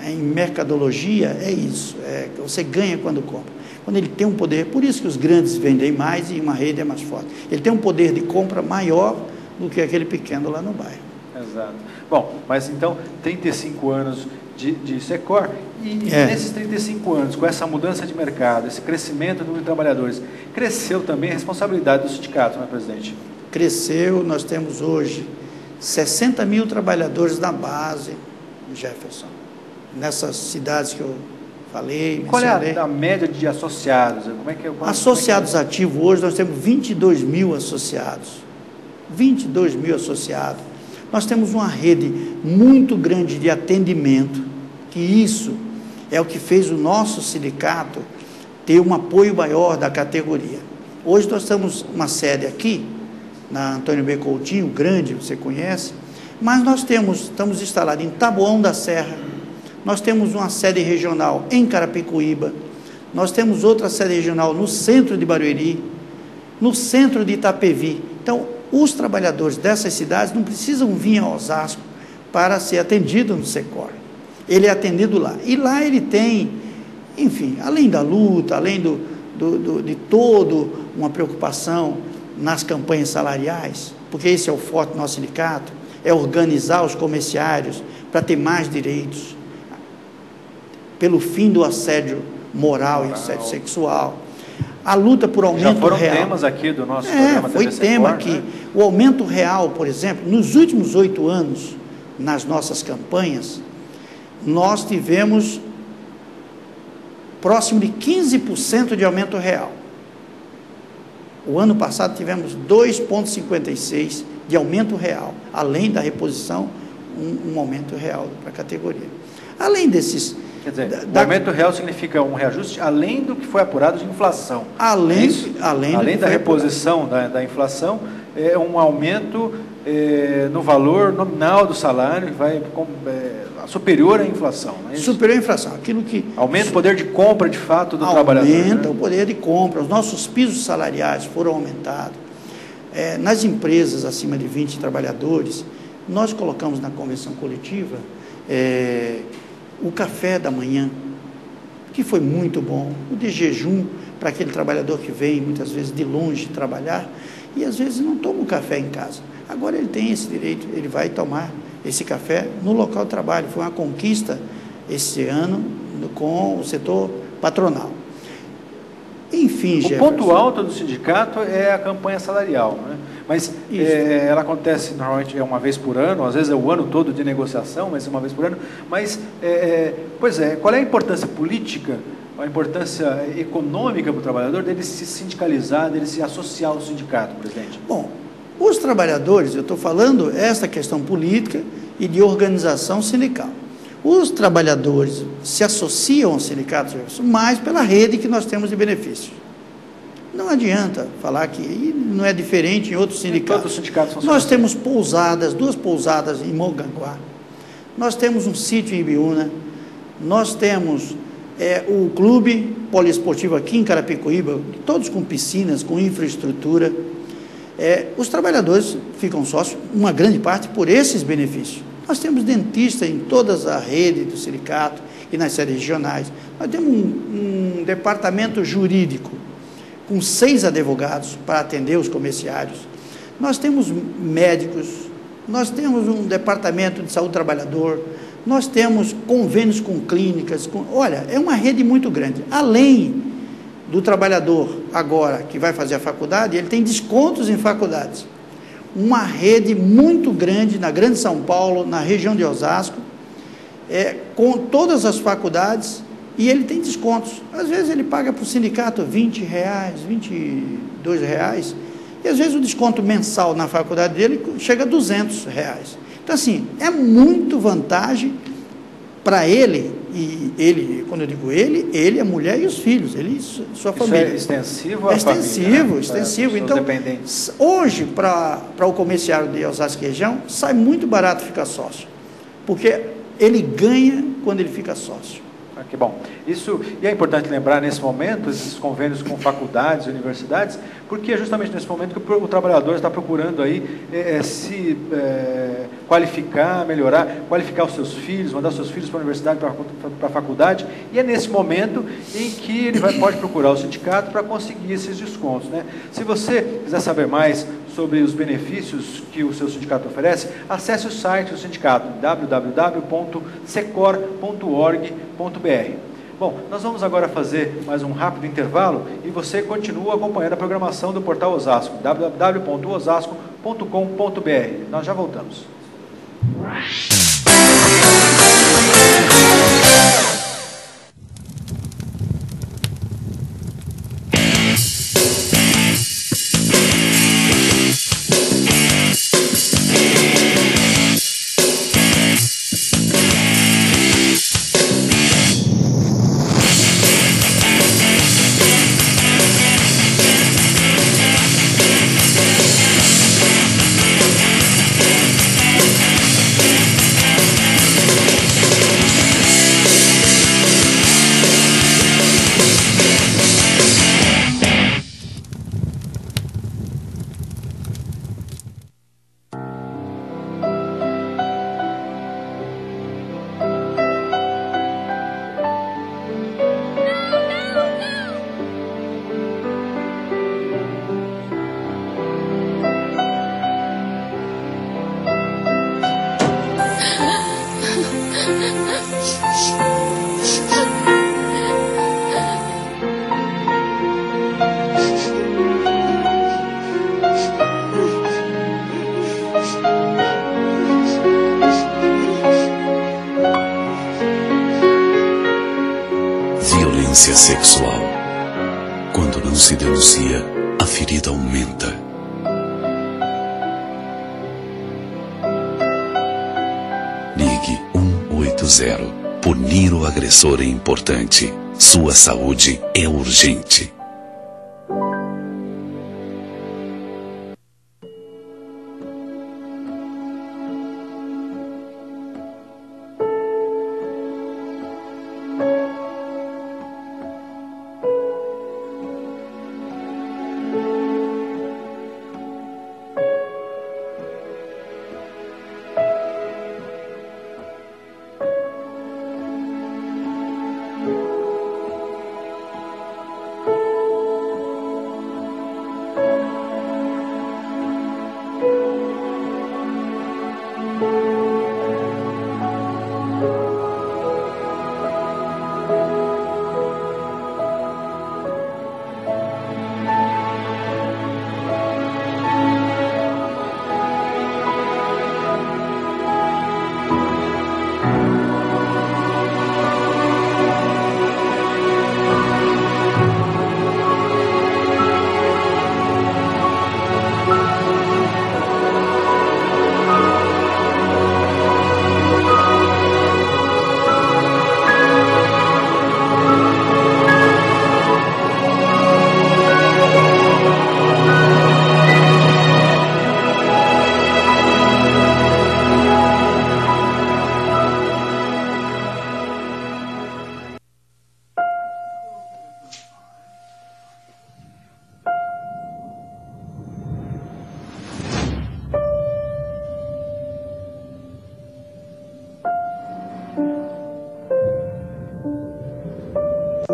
em mercadologia, é isso. Você ganha quando compra. Quando ele tem um poder, por isso que os grandes vendem mais e uma rede é mais forte. Ele tem um poder de compra maior do que aquele pequeno lá no bairro. Exato. Bom, mas então, 35 anos de Secor, e nesses 35 anos, com essa mudança de mercado, esse crescimento do número de trabalhadores, cresceu também a responsabilidade do sindicato, não é, presidente? Cresceu, nós temos hoje 60 mil trabalhadores na base, Jefferson, nessas cidades que eu falei. Qual é a média de associados? Como é que associados ativos hoje, nós temos 22 mil associados. 22 mil associados. Nós temos uma rede muito grande de atendimento, que isso é o que fez o nosso sindicato ter um apoio maior da categoria. Hoje nós temos uma sede aqui, na Antônio B. Coutinho, grande, você conhece, mas nós estamos instalados em Taboão da Serra, nós temos uma sede regional em Carapicuíba, nós temos outra sede regional no centro de Barueri, no centro de Itapevi. Então, os trabalhadores dessas cidades não precisam vir a Osasco para ser atendido no Secor. Ele é atendido lá. E lá ele tem, enfim, além da luta, além de toda uma preocupação nas campanhas salariais, porque esse é o forte do nosso sindicato, é organizar os comerciários para ter mais direitos, pelo fim do assédio moral e assédio sexual, a luta por aumento real. Já foram temas aqui do nosso programa foi TV tema Secor, aqui. né? O aumento real, por exemplo, nos últimos 8 anos, nas nossas campanhas, nós tivemos próximo de 15% de aumento real. O ano passado tivemos 2,56% de aumento real, além da reposição, um aumento real para a categoria. Além desses... Quer dizer, o aumento real significa um reajuste além do que foi apurado de inflação. Além da reposição da inflação, é um aumento no valor nominal do salário, vai superior à inflação. Não é isso? Superior à inflação. Aquilo que aumenta o poder de compra, de fato, do trabalhador. Aumenta o poder de compra. Os nossos pisos salariais foram aumentados. Nas empresas acima de 20 trabalhadores, nós colocamos na convenção coletiva o café da manhã, que foi muito bom, o de jejum, para aquele trabalhador que vem muitas vezes de longe trabalhar, e às vezes não toma o café em casa. Agora ele tem esse direito, ele vai tomar esse café no local de trabalho. Foi uma conquista esse ano com o setor patronal. Enfim, o ponto alto do sindicato é a campanha salarial, né? Mas ela acontece normalmente uma vez por ano, às vezes é o ano todo de negociação, mas uma vez por ano. Mas, qual é a importância política, a importância econômica para o trabalhador dele se sindicalizar, dele se associar ao sindicato, presidente? Bom, os trabalhadores, eu estou falando essa questão política e de organização sindical. Os trabalhadores se associam ao sindicato mais pela rede que nós temos de benefícios. Não adianta falar que não é diferente em outros sindicatos. Todos os sindicatos são nós temos pousadas, 2 pousadas em Mongaguá, nós temos um sítio em Ibiúna, nós temos o clube poliesportivo aqui em Carapicuíba, todos com piscinas, com infraestrutura. Os trabalhadores ficam sócios, uma grande parte, por esses benefícios. Nós temos dentista em toda a rede do sindicato e nas sedes regionais. Nós temos um departamento jurídico com 6 advogados para atender os comerciários. Nós temos médicos, nós temos um departamento de saúde do trabalhador, Nós temos convênios com clínicas, olha, é uma rede muito grande. Além do trabalhador agora que vai fazer a faculdade, ele tem descontos em faculdades. Uma rede muito grande na Grande São Paulo, na região de Osasco, com todas as faculdades, e ele tem descontos. Às vezes ele paga para o sindicato R$20, R$22, e às vezes o desconto mensal na faculdade dele chega a R$200. Então, assim, é muito vantagem para ele, e ele, quando eu digo ele, a mulher e os filhos, ele e sua família. Isso é extensivo à extensivo, família, né? extensivo. Então, hoje, para o comerciário de Osasco e região, sai muito barato ficar sócio, porque ele ganha quando ele fica sócio. Que bom. Isso, e é importante lembrar nesse momento, esses convênios com faculdades e universidades, porque é justamente nesse momento que o trabalhador está procurando aí se qualificar, melhorar, qualificar os seus filhos, mandar os seus filhos para a universidade, para a faculdade, e é nesse momento em que ele pode procurar o sindicato para conseguir esses descontos, né? Se você quiser saber mais sobre os benefícios que o seu sindicato oferece, acesse o site do sindicato, www.secor.org.br. Bom, nós vamos agora fazer mais um rápido intervalo e você continua acompanhando a programação do Portal Osasco, www.osasco.com.br. Nós já voltamos. Violência sexual. Quando não se denuncia, a ferida aumenta. Ligue 180. Punir o agressor é importante. Sua saúde é urgente.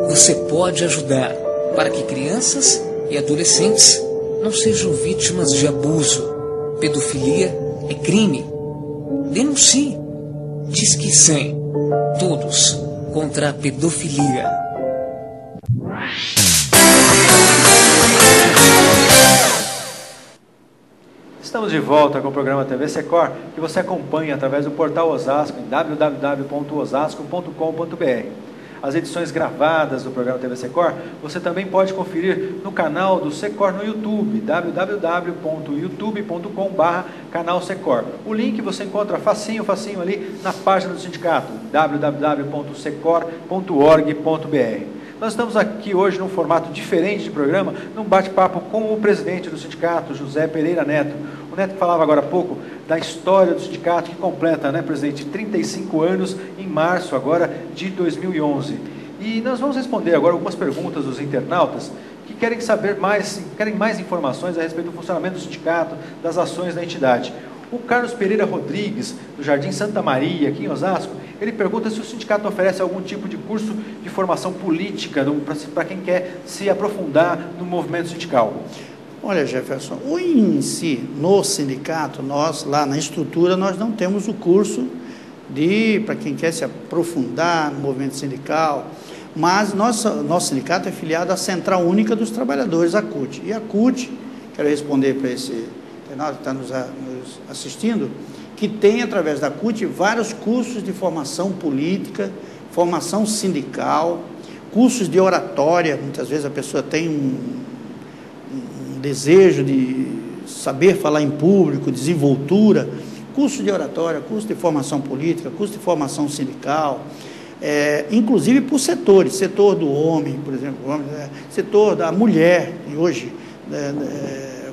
Você pode ajudar para que crianças e adolescentes não sejam vítimas de abuso. Pedofilia é crime. Denuncie. Disque 100. Todos contra a pedofilia. Estamos de volta com o programa TV Secor, que você acompanha através do portal Osasco em www.osasco.com.br. As edições gravadas do programa TV Secor você também pode conferir no canal do Secor no YouTube, www.youtube.com/canal Secor. O link você encontra facinho ali na página do sindicato, www.secor.org.br. Nós estamos aqui hoje num formato diferente de programa, num bate-papo com o presidente do sindicato, José Pereira Neto. O Neto falava agora há pouco da história do sindicato, que completa, né, presidente, 35 anos em março agora de 2011. E nós vamos responder agora algumas perguntas dos internautas que querem saber mais, querem mais informações a respeito do funcionamento do sindicato, das ações da entidade. O Carlos Pereira Rodrigues, do Jardim Santa Maria, aqui em Osasco, ele pergunta se o sindicato oferece algum tipo de curso de formação política para quem quer se aprofundar no movimento sindical. Olha, Jefferson, em si, no sindicato, nós, lá na estrutura, nós não temos o curso para quem quer se aprofundar no movimento sindical, mas nosso sindicato é filiado à Central Única dos Trabalhadores, a CUT. E a CUT, quero responder para esse internauta que está nos assistindo, que tem, através da CUT, vários cursos de formação política, formação sindical, cursos de oratória. Muitas vezes a pessoa tem um desejo de saber falar em público, desenvoltura, curso de oratória, curso de formação política, curso de formação sindical, inclusive por setores, setor do homem, por exemplo, setor da mulher, e hoje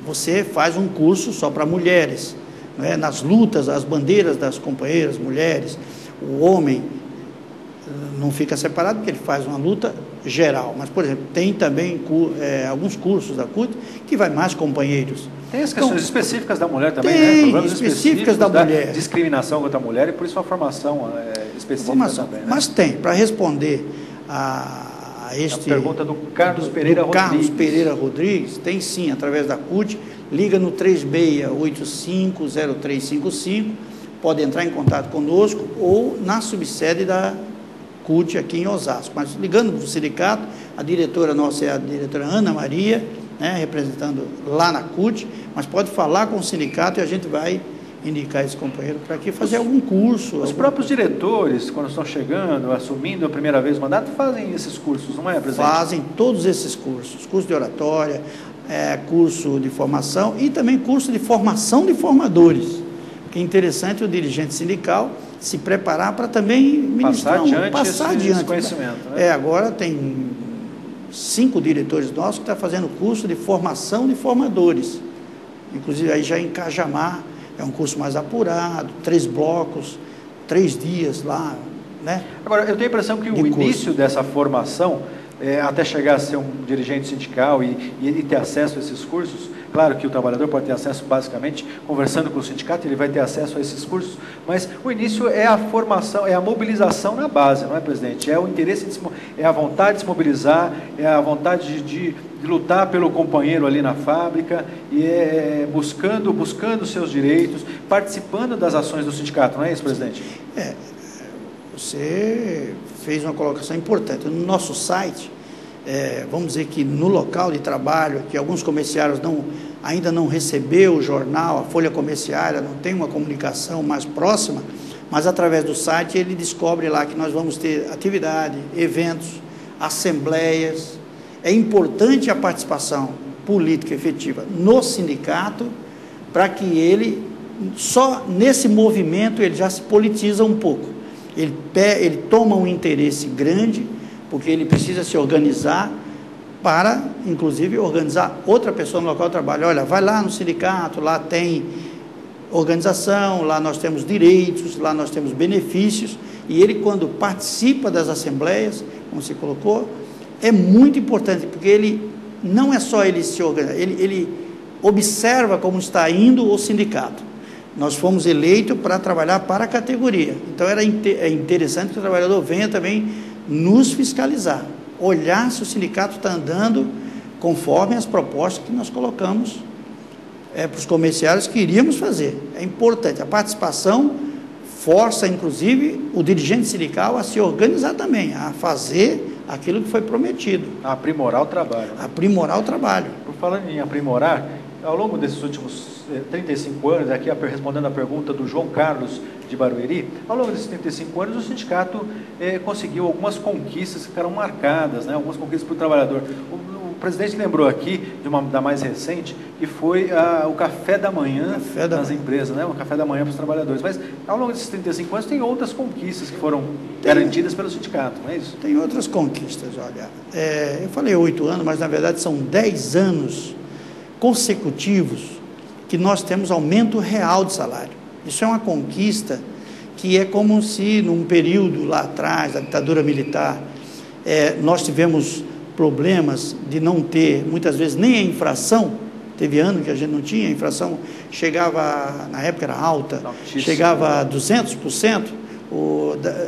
você faz um curso só para mulheres, né? Nas lutas, as bandeiras das companheiras mulheres, o homem não fica separado porque ele faz uma luta geral, mas, por exemplo, tem também alguns cursos da CUT que vai mais companheiros. Tem as questões específicas da mulher também, tem, né? Problemas específicas da mulher. Discriminação contra a mulher e por isso uma formação específica também, né? Mas tem, para responder a este... A pergunta do Carlos Pereira Rodrigues. Carlos Pereira Rodrigues, tem sim, através da CUT, liga no 3685-0355, pode entrar em contato conosco ou na subsede da CUT aqui em Osasco. Mas ligando para o sindicato, a diretora nossa é a diretora Ana Maria, né, representando lá na CUT, mas pode falar com o sindicato e a gente vai indicar esse companheiro para aqui fazer algum curso. Os próprios diretores, quando estão chegando, assumindo a primeira vez o mandato, fazem esses cursos, não é, presidente? Fazem todos esses cursos, curso de oratória, curso de formação e também curso de formação de formadores, que é interessante o dirigente sindical se preparar para também ministrar, passar adiante esse conhecimento. Né? Agora tem 5 diretores nossos que estão fazendo curso de formação de formadores, inclusive aí já em Cajamar, é um curso mais apurado, 3 blocos, 3 dias lá, né? Agora, eu tenho a impressão que o início dessa formação, até chegar a ser um dirigente sindical e ter acesso a esses cursos, claro que o trabalhador pode ter acesso basicamente conversando com o sindicato, ele vai ter acesso a esses cursos, mas o início é a formação, é a mobilização na base, não é, presidente? É o interesse, é a vontade de se mobilizar, é a vontade de lutar pelo companheiro ali na fábrica e buscando seus direitos, participando das ações do sindicato, não é isso, presidente? Você fez uma colocação importante. No nosso site, vamos dizer que no local de trabalho, que alguns comerciários ainda não recebeu o jornal, a folha comerciária, não tem uma comunicação mais próxima, mas através do site ele descobre lá que nós vamos ter atividade, eventos, assembleias. É importante a participação política efetiva no sindicato para que ele, só nesse movimento, ele já se politiza um pouco. Ele toma um interesse grande, porque ele precisa se organizar para, inclusive, organizar outra pessoa no local de trabalho. Olha, vai lá no sindicato, lá tem organização, lá nós temos direitos, lá nós temos benefícios, e ele, quando participa das assembleias, como você colocou, é muito importante, porque ele não é só ele se organizar, ele observa como está indo o sindicato. Nós fomos eleitos para trabalhar para a categoria, então é interessante que o trabalhador venha também nos fiscalizar, olhar se o sindicato está andando conforme as propostas que nós colocamos para os comerciários que iríamos fazer. É importante, a participação força, inclusive, o dirigente sindical a se organizar também, a fazer aquilo que foi prometido. A aprimorar o trabalho. Aprimorar o trabalho. Por falando em aprimorar, ao longo desses últimos 35 anos, aqui respondendo a pergunta do João Carlos de Barueri, ao longo desses 35 anos o sindicato conseguiu algumas conquistas que ficaram marcadas, né, algumas conquistas para o trabalhador. O presidente lembrou aqui da mais recente, que foi o café da manhã nas empresas, né, o café da manhã para os trabalhadores. Mas ao longo desses 35 anos tem outras conquistas que foram garantidas pelo sindicato, não é isso? Tem outras conquistas, olha. Eu falei 8 anos, mas na verdade são 10 anos consecutivos que nós temos aumento real de salário. Isso é uma conquista que é como se num período lá atrás, da ditadura militar, nós tivemos problemas de não ter, muitas vezes, nem a inflação. Teve ano que a gente não tinha, a inflação chegava, na época era alta, altíssimo, chegava a 200%,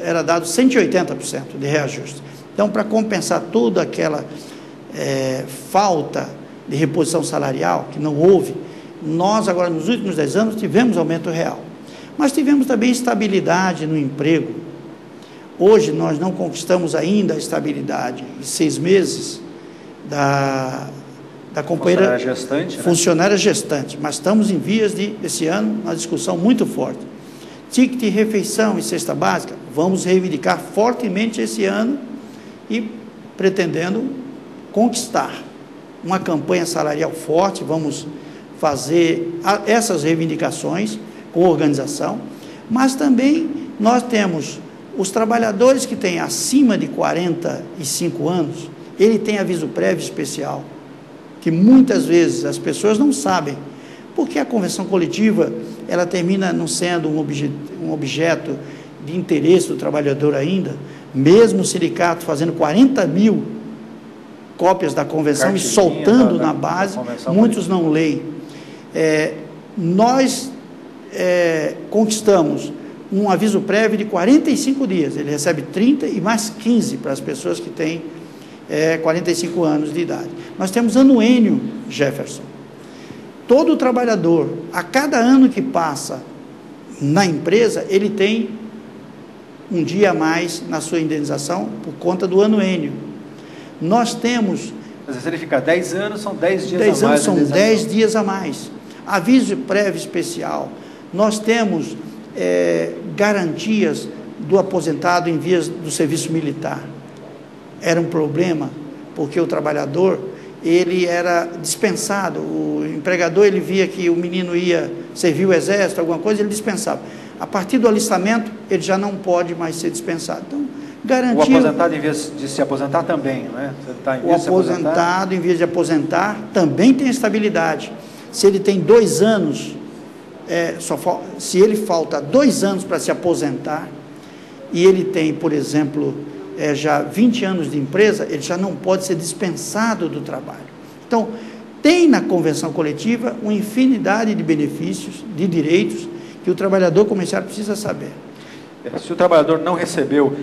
era dado 180% de reajuste. Então, para compensar toda aquela falta de reposição salarial, que não houve, nós agora nos últimos 10 anos tivemos aumento real. Mas tivemos também estabilidade no emprego. Hoje nós não conquistamos ainda a estabilidade de 6 meses da companheira funcionária gestante, mas estamos em vias de, esse ano, uma discussão muito forte. Ticket de refeição e cesta básica, vamos reivindicar fortemente esse ano e pretendendo conquistar uma campanha salarial forte, vamos fazer essas reivindicações com organização, mas também nós temos os trabalhadores que têm acima de 45 anos, ele tem aviso prévio especial, que muitas vezes as pessoas não sabem, porque a convenção coletiva, ela termina não sendo um objeto de interesse do trabalhador ainda, mesmo o sindicato fazendo 40 mil cópias da convenção e soltando na base, muitos não leem. Nós conquistamos um aviso prévio de 45 dias, ele recebe 30 e mais 15 para as pessoas que têm 45 anos de idade. Nós temos anuênio, Jefferson. Todo trabalhador, a cada ano que passa na empresa, ele tem um dia a mais na sua indenização por conta do anuênio. Nós temos... Mas se ele ficar 10 anos, são 10 dias 10 a mais. Anos são 10 dias a mais. Aviso prévio especial. Nós temos garantias do aposentado em vias do serviço militar. Era um problema, porque o trabalhador, ele era dispensado. O empregador, ele via que o menino ia servir o exército, alguma coisa, ele dispensava. A partir do alistamento, ele já não pode mais ser dispensado. Então, garantia... O aposentado, em vez de se aposentar, também, né? O aposentado, em vez de aposentar, também tem estabilidade. Se ele tem 2 anos, se ele falta 2 anos para se aposentar, e ele tem, por exemplo, já 20 anos de empresa, ele já não pode ser dispensado do trabalho. Então, tem na convenção coletiva uma infinidade de benefícios, de direitos, que o trabalhador comerciário precisa saber. Se o trabalhador não recebeu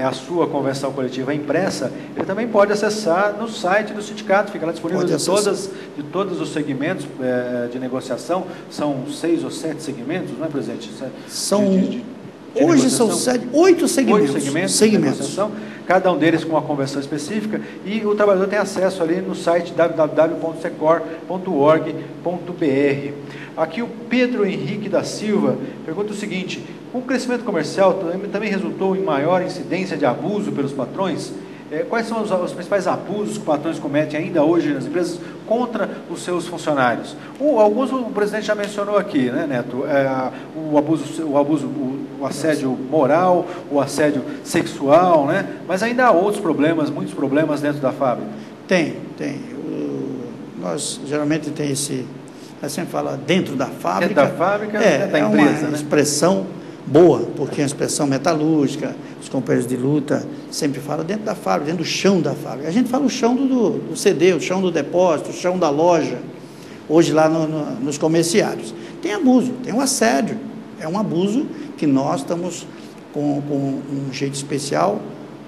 a sua convenção coletiva impressa, ele também pode acessar no site do sindicato, fica lá disponível de todos os segmentos de negociação. São 6 ou 7 segmentos, não é, presidente? Hoje são 8 segmentos. 8 segmentos. Cada um deles com uma convenção específica, e o trabalhador tem acesso ali no site www.secor.org.br. Aqui o Pedro Henrique da Silva pergunta o seguinte: o crescimento comercial também resultou em maior incidência de abuso pelos patrões? Quais são os principais abusos que os patrões cometem ainda hoje nas empresas contra os seus funcionários? Alguns o presidente já mencionou aqui, né, Neto? O assédio moral, o assédio sexual, né? Mas ainda há outros problemas, muitos problemas dentro da fábrica. Tem. Nós geralmente tem a gente fala dentro da fábrica. Dentro da fábrica, dentro da empresa, uma expressão boa, porque é uma expressão metalúrgica, os companheiros de luta sempre falam dentro da fábrica, dentro do chão da fábrica. A gente fala o chão do CD, o chão do depósito, o chão da loja, hoje lá nos comerciários. Tem abuso, tem um assédio, é um abuso que nós estamos com um jeito especial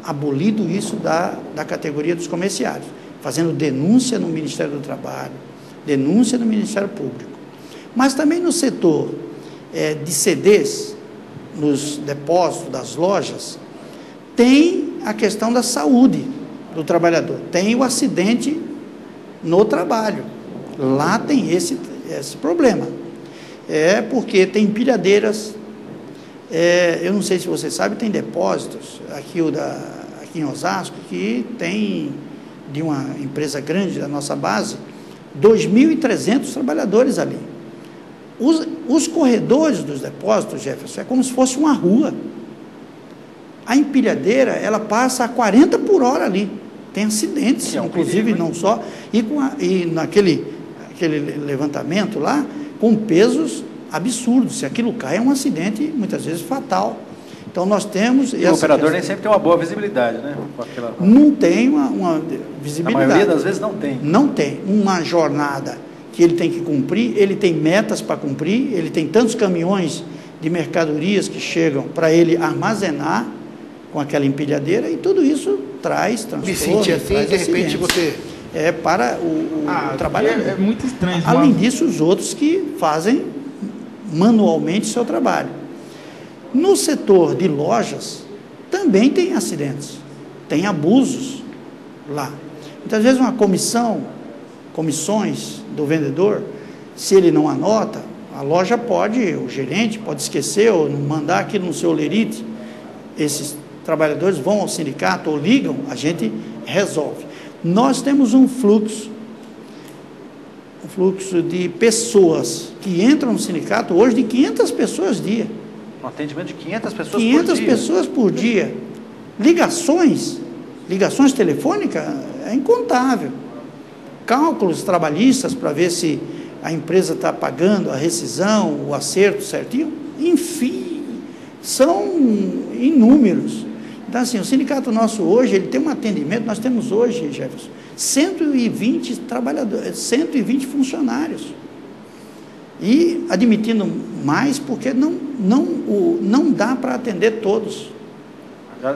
abolido isso da categoria dos comerciários, fazendo denúncia no Ministério do Trabalho, denúncia no Ministério Público. Mas também no setor de CDs, nos depósitos das lojas, tem a questão da saúde do trabalhador, tem o acidente no trabalho. Lá tem esse problema. Porque tem empilhadeiras, eu não sei se você sabe, tem depósitos aqui em Osasco, que tem, de uma empresa grande da nossa base, 2.300 trabalhadores ali. Os corredores dos depósitos, Jefferson, é como se fosse uma rua. A empilhadeira, ela passa a 40 por hora ali. Tem acidentes, inclusive, não só. E naquele levantamento lá, com pesos absurdos. Se aquilo cai, é um acidente, muitas vezes, fatal. Então, nós temos... E o operador nem sempre tem uma boa visibilidade, né? Não tem uma visibilidade. A maioria das vezes não tem. Não tem. Uma jornada que ele tem que cumprir, ele tem metas para cumprir, ele tem tantos caminhões de mercadorias que chegam para ele armazenar com aquela empilhadeira, e tudo isso traz transtorno. Me senti assim, de repente você... para o trabalhador. É muito estranho. Além disso, os outros que fazem manualmente o seu trabalho. No setor de lojas, também tem acidentes, tem abusos lá. Muitas vezes comissões do vendedor, se ele não anota, a loja o gerente pode esquecer ou não mandar aquilo no seu lerite. Esses trabalhadores vão ao sindicato ou ligam, a gente resolve. Nós temos um fluxo de pessoas que entram no sindicato hoje de 500 pessoas dia. Um atendimento de 500 pessoas 500 pessoas por dia. Ligações telefônicas é incontável. Cálculos trabalhistas para ver se a empresa está pagando a rescisão, o acerto certinho. Enfim, são inúmeros. Então, assim, o sindicato nosso hoje, ele tem um atendimento, nós temos hoje, Jefferson, 120 trabalhadores, 120 funcionários. E admitindo mais, porque não dá para atender todos.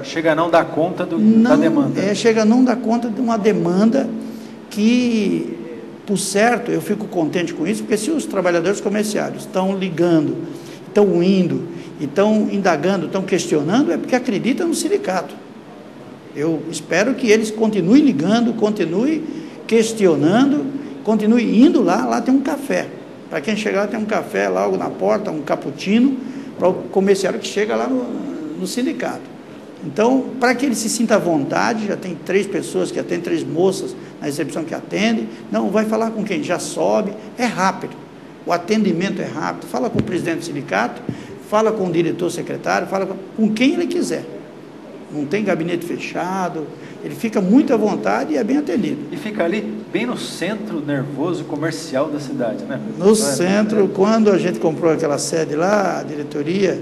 Chega a não dar conta da demanda. Chega a não dar conta de uma demanda que, por certo, eu fico contente com isso, porque se os trabalhadores comerciários estão ligando, estão indo, estão indagando, estão questionando, é porque acreditam no sindicato. Eu espero que eles continuem ligando, continuem questionando, continuem indo lá tem um café. Para quem chegar lá tem um café logo na porta, um cappuccino, para o comerciário que chega lá no sindicato. Então, para que ele se sinta à vontade, já tem 3 pessoas que atendem, 3 moças na recepção que atendem, não, vai falar com quem já sobe, é rápido, o atendimento é rápido, fala com o presidente do sindicato, fala com o diretor secretário, fala com quem ele quiser. Não tem gabinete fechado, ele fica muito à vontade e é bem atendido. E fica ali bem no centro nervoso comercial da cidade, né? No centro, quando a gente comprou aquela sede lá, a diretoria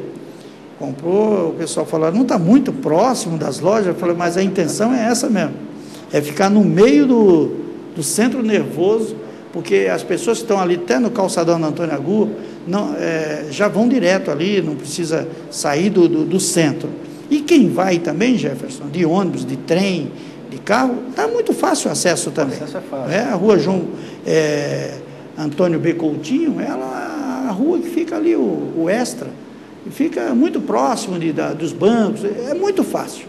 comprou, o pessoal falou, não está muito próximo das lojas, eu falei, mas a intenção é essa mesmo, é ficar no meio do centro nervoso, porque as pessoas que estão ali, até no calçadão do Antônio Agu, já vão direto ali, não precisa sair do centro. E quem vai também, Jefferson, de ônibus, de trem, de carro, está muito fácil o acesso também. O acesso é fácil. A rua João Antônio B. Coutinho, a rua que fica ali, o Extra, fica muito próximo dos bancos, é muito fácil.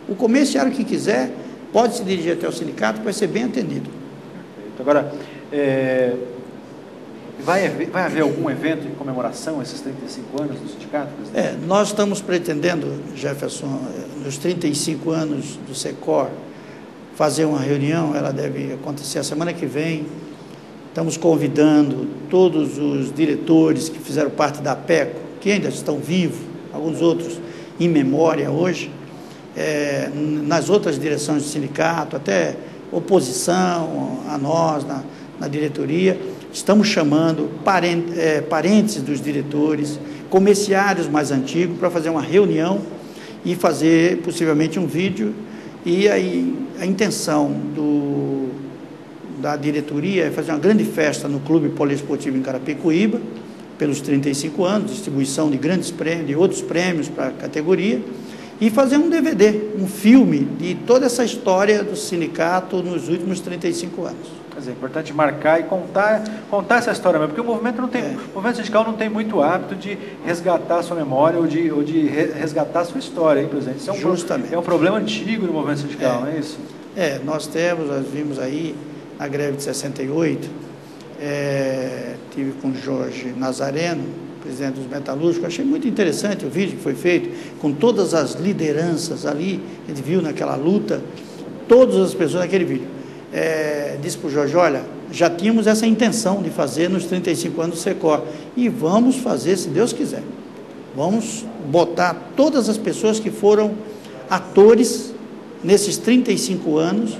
O comerciário que quiser pode se dirigir até o sindicato, vai ser bem atendido. Perfeito. Agora, vai haver algum evento em comemoração a esses 35 anos do sindicato? Nós estamos pretendendo, Jefferson, nos 35 anos do SECOR, fazer uma reunião, ela deve acontecer a semana que vem. Estamos convidando todos os diretores que fizeram parte da PECO, que ainda estão vivos, alguns outros em memória hoje, nas outras direções do sindicato, até oposição a nós, na diretoria. Estamos chamando parentes dos diretores, comerciários mais antigos, para fazer uma reunião e fazer possivelmente um vídeo. E aí a intenção da diretoria é fazer uma grande festa no Clube Poliesportivo em Carapicuíba, pelos 35 anos, distribuição de grandes prêmios, de outros prêmios para a categoria, e fazer um DVD, um filme de toda essa história do sindicato nos últimos 35 anos. Mas é importante marcar e contar essa história mesmo, porque o movimento o movimento sindical não tem muito hábito de resgatar a sua memória ou de resgatar a sua história, hein, presidente? Isso Justamente. É um problema antigo no movimento sindical, não é isso? Nós vimos aí na greve de 68, tive com o Jorge Nazareno, presidente dos metalúrgicos. Achei muito interessante o vídeo que foi feito, com todas as lideranças ali, a gente viu naquela luta, todas as pessoas naquele vídeo. Disse para o Jorge, olha, já tínhamos essa intenção de fazer nos 35 anos do SECOR, e vamos fazer, se Deus quiser. Vamos botar todas as pessoas que foram atores nesses 35 anos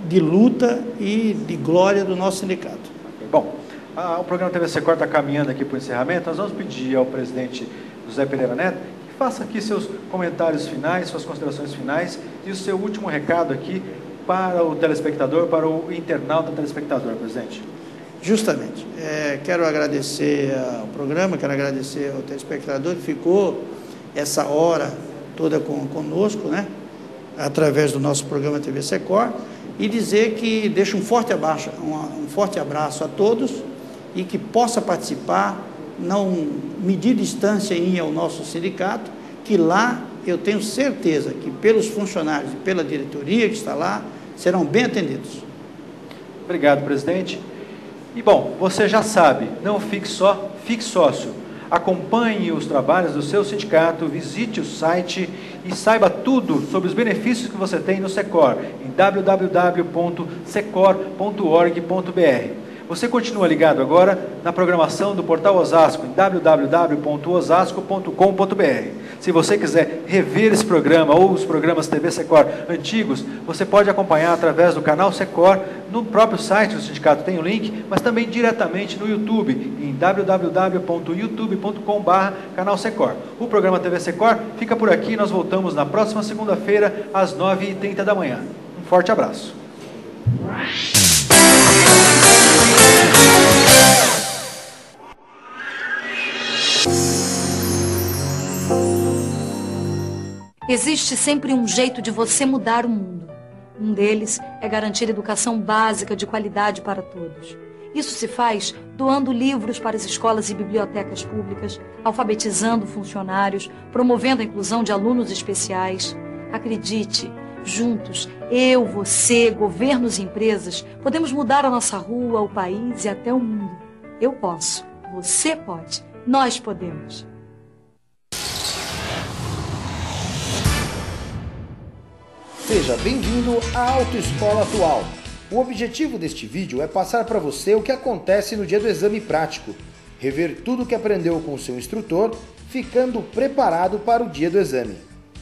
de luta e de glória do nosso sindicato. Bom, o programa TV SECOR está caminhando aqui para o encerramento. Nós vamos pedir ao presidente José Pereira Neto que faça aqui seus comentários finais, suas considerações finais e o seu último recado aqui para o telespectador, para o internauta telespectador, presidente. Justamente. Quero agradecer ao programa, quero agradecer ao telespectador que ficou essa hora toda conosco, né? Através do nosso programa TV SECOR, e dizer que deixo um forte abraço a todos e que possa participar, não medir distância em ir ao nosso sindicato, que lá eu tenho certeza que pelos funcionários e pela diretoria que está lá, serão bem atendidos. Obrigado, presidente. E bom, você já sabe, não fique só, fique sócio. Acompanhe os trabalhos do seu sindicato, visite o site e saiba tudo sobre os benefícios que você tem no SECOR, em www.secor.org.br. Você continua ligado agora na programação do Portal Osasco, em www.osasco.com.br. Se você quiser rever esse programa ou os programas TV SECOR antigos, você pode acompanhar através do canal SECOR, no próprio site do sindicato tem o link, mas também diretamente no YouTube, em www.youtube.com/canal SECOR. O programa TV SECOR fica por aqui, nós voltamos na próxima segunda-feira, às 9h30 da manhã. Um forte abraço. Existe sempre um jeito de você mudar o mundo. Um deles é garantir educação básica de qualidade para todos. Isso se faz doando livros para as escolas e bibliotecas públicas, alfabetizando funcionários, promovendo a inclusão de alunos especiais. Acredite, juntos, eu, você, governos e empresas, podemos mudar a nossa rua, o país e até o mundo. Eu posso, você pode, nós podemos. Seja bem-vindo à Autoescola Atual. O objetivo deste vídeo é passar para você o que acontece no dia do exame prático, rever tudo o que aprendeu com o seu instrutor, ficando preparado para o dia do exame.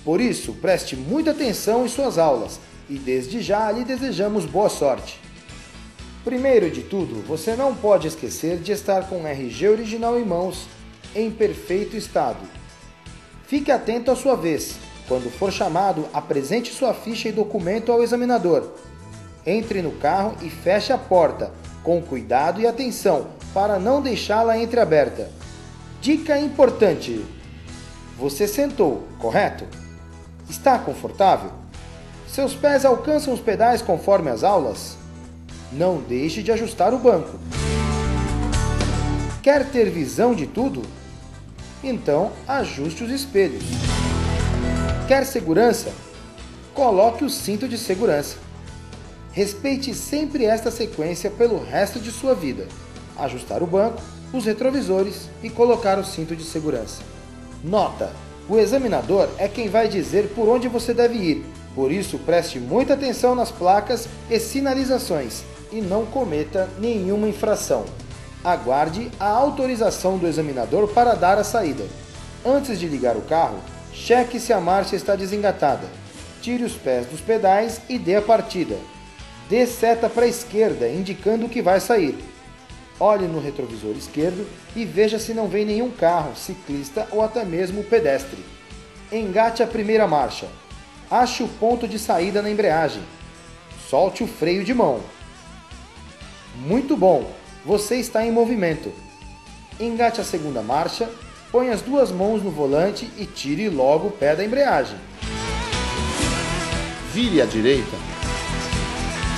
Por isso, preste muita atenção em suas aulas e desde já lhe desejamos boa sorte. Primeiro de tudo, você não pode esquecer de estar com o RG original em mãos, em perfeito estado. Fique atento à sua vez. Quando for chamado, apresente sua ficha e documento ao examinador. Entre no carro e feche a porta, com cuidado e atenção, para não deixá-la entreaberta. Dica importante: você sentou, correto? Está confortável? Seus pés alcançam os pedais conforme as aulas? Não deixe de ajustar o banco. Quer ter visão de tudo? Então, ajuste os espelhos. Quer segurança? Coloque o cinto de segurança. Respeite sempre esta sequência pelo resto de sua vida. Ajustar o banco, os retrovisores e colocar o cinto de segurança. Nota: o examinador é quem vai dizer por onde você deve ir, por isso preste muita atenção nas placas e sinalizações e não cometa nenhuma infração. Aguarde a autorização do examinador para dar a saída. Antes de ligar o carro, cheque se a marcha está desengatada. Tire os pés dos pedais e dê a partida. Dê seta para a esquerda, indicando que vai sair. Olhe no retrovisor esquerdo e veja se não vem nenhum carro, ciclista ou até mesmo pedestre. Engate a primeira marcha. Ache o ponto de saída na embreagem. Solte o freio de mão. Muito bom! Você está em movimento. Engate a segunda marcha. Põe as duas mãos no volante e tire logo o pé da embreagem. Vire à direita.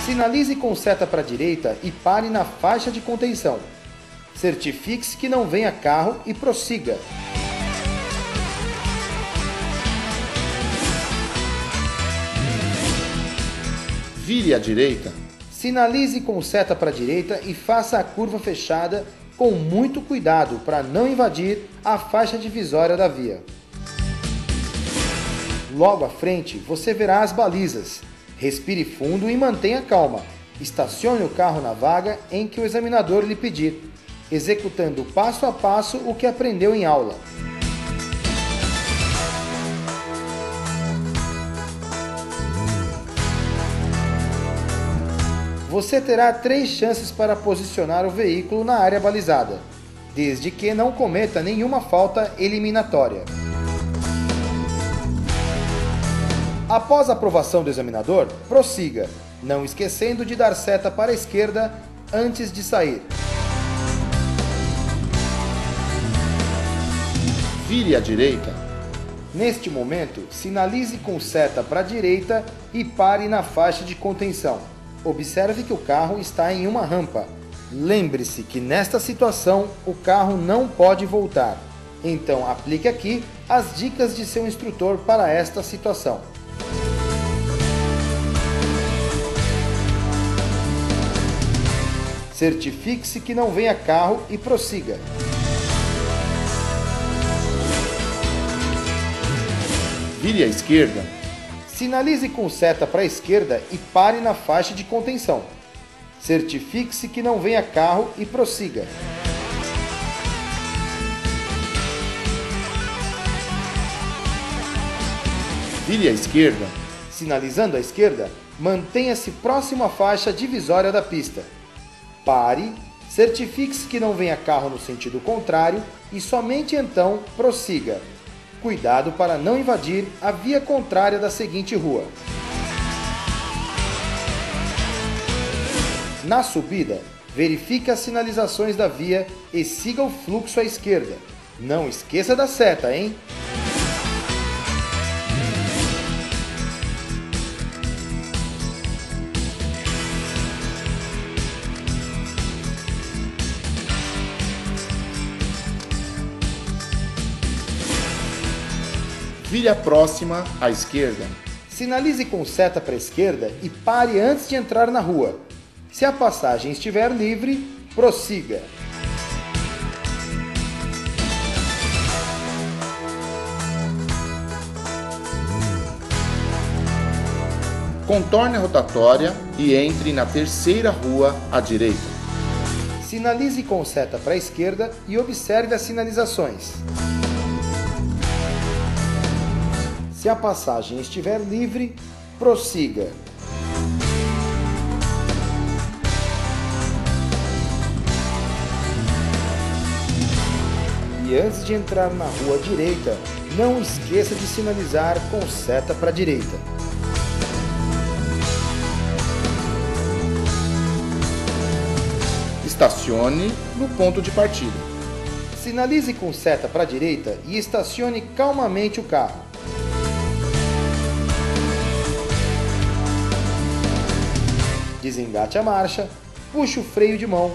Sinalize com seta para a direita e pare na faixa de contenção. Certifique-se que não venha carro e prossiga. Vire à direita. Sinalize com seta para a direita e faça a curva fechada com muito cuidado para não invadir a faixa divisória da via. Logo à frente, você verá as balizas. Respire fundo e mantenha calma. Estacione o carro na vaga em que o examinador lhe pedir, executando passo a passo o que aprendeu em aula. Você terá 3 chances para posicionar o veículo na área balizada, desde que não cometa nenhuma falta eliminatória. Após a aprovação do examinador, prossiga, não esquecendo de dar seta para a esquerda antes de sair. Vire à direita. Neste momento, sinalize com seta para a direita e pare na faixa de contenção. Observe que o carro está em uma rampa. Lembre-se que nesta situação o carro não pode voltar. Então aplique aqui as dicas de seu instrutor para esta situação. Certifique-se que não venha carro e prossiga. Vire à esquerda. Sinalize com seta para a esquerda e pare na faixa de contenção. Certifique-se que não venha carro e prossiga. Vire à esquerda. Sinalizando à esquerda, mantenha-se próximo à faixa divisória da pista. Pare, certifique-se que não venha carro no sentido contrário e somente então prossiga. Cuidado para não invadir a via contrária da seguinte rua. Na subida, verifique as sinalizações da via e siga o fluxo à esquerda. Não esqueça da seta, hein? Vire a próxima à esquerda. Sinalize com seta para a esquerda e pare antes de entrar na rua. Se a passagem estiver livre, prossiga. Contorne a rotatória e entre na terceira rua à direita. Sinalize com seta para a esquerda e observe as sinalizações. Se a passagem estiver livre, prossiga. E antes de entrar na rua direita, não esqueça de sinalizar com seta para a direita. Estacione no ponto de partida. Sinalize com seta para a direita e estacione calmamente o carro. Desengate a marcha, puxe o freio de mão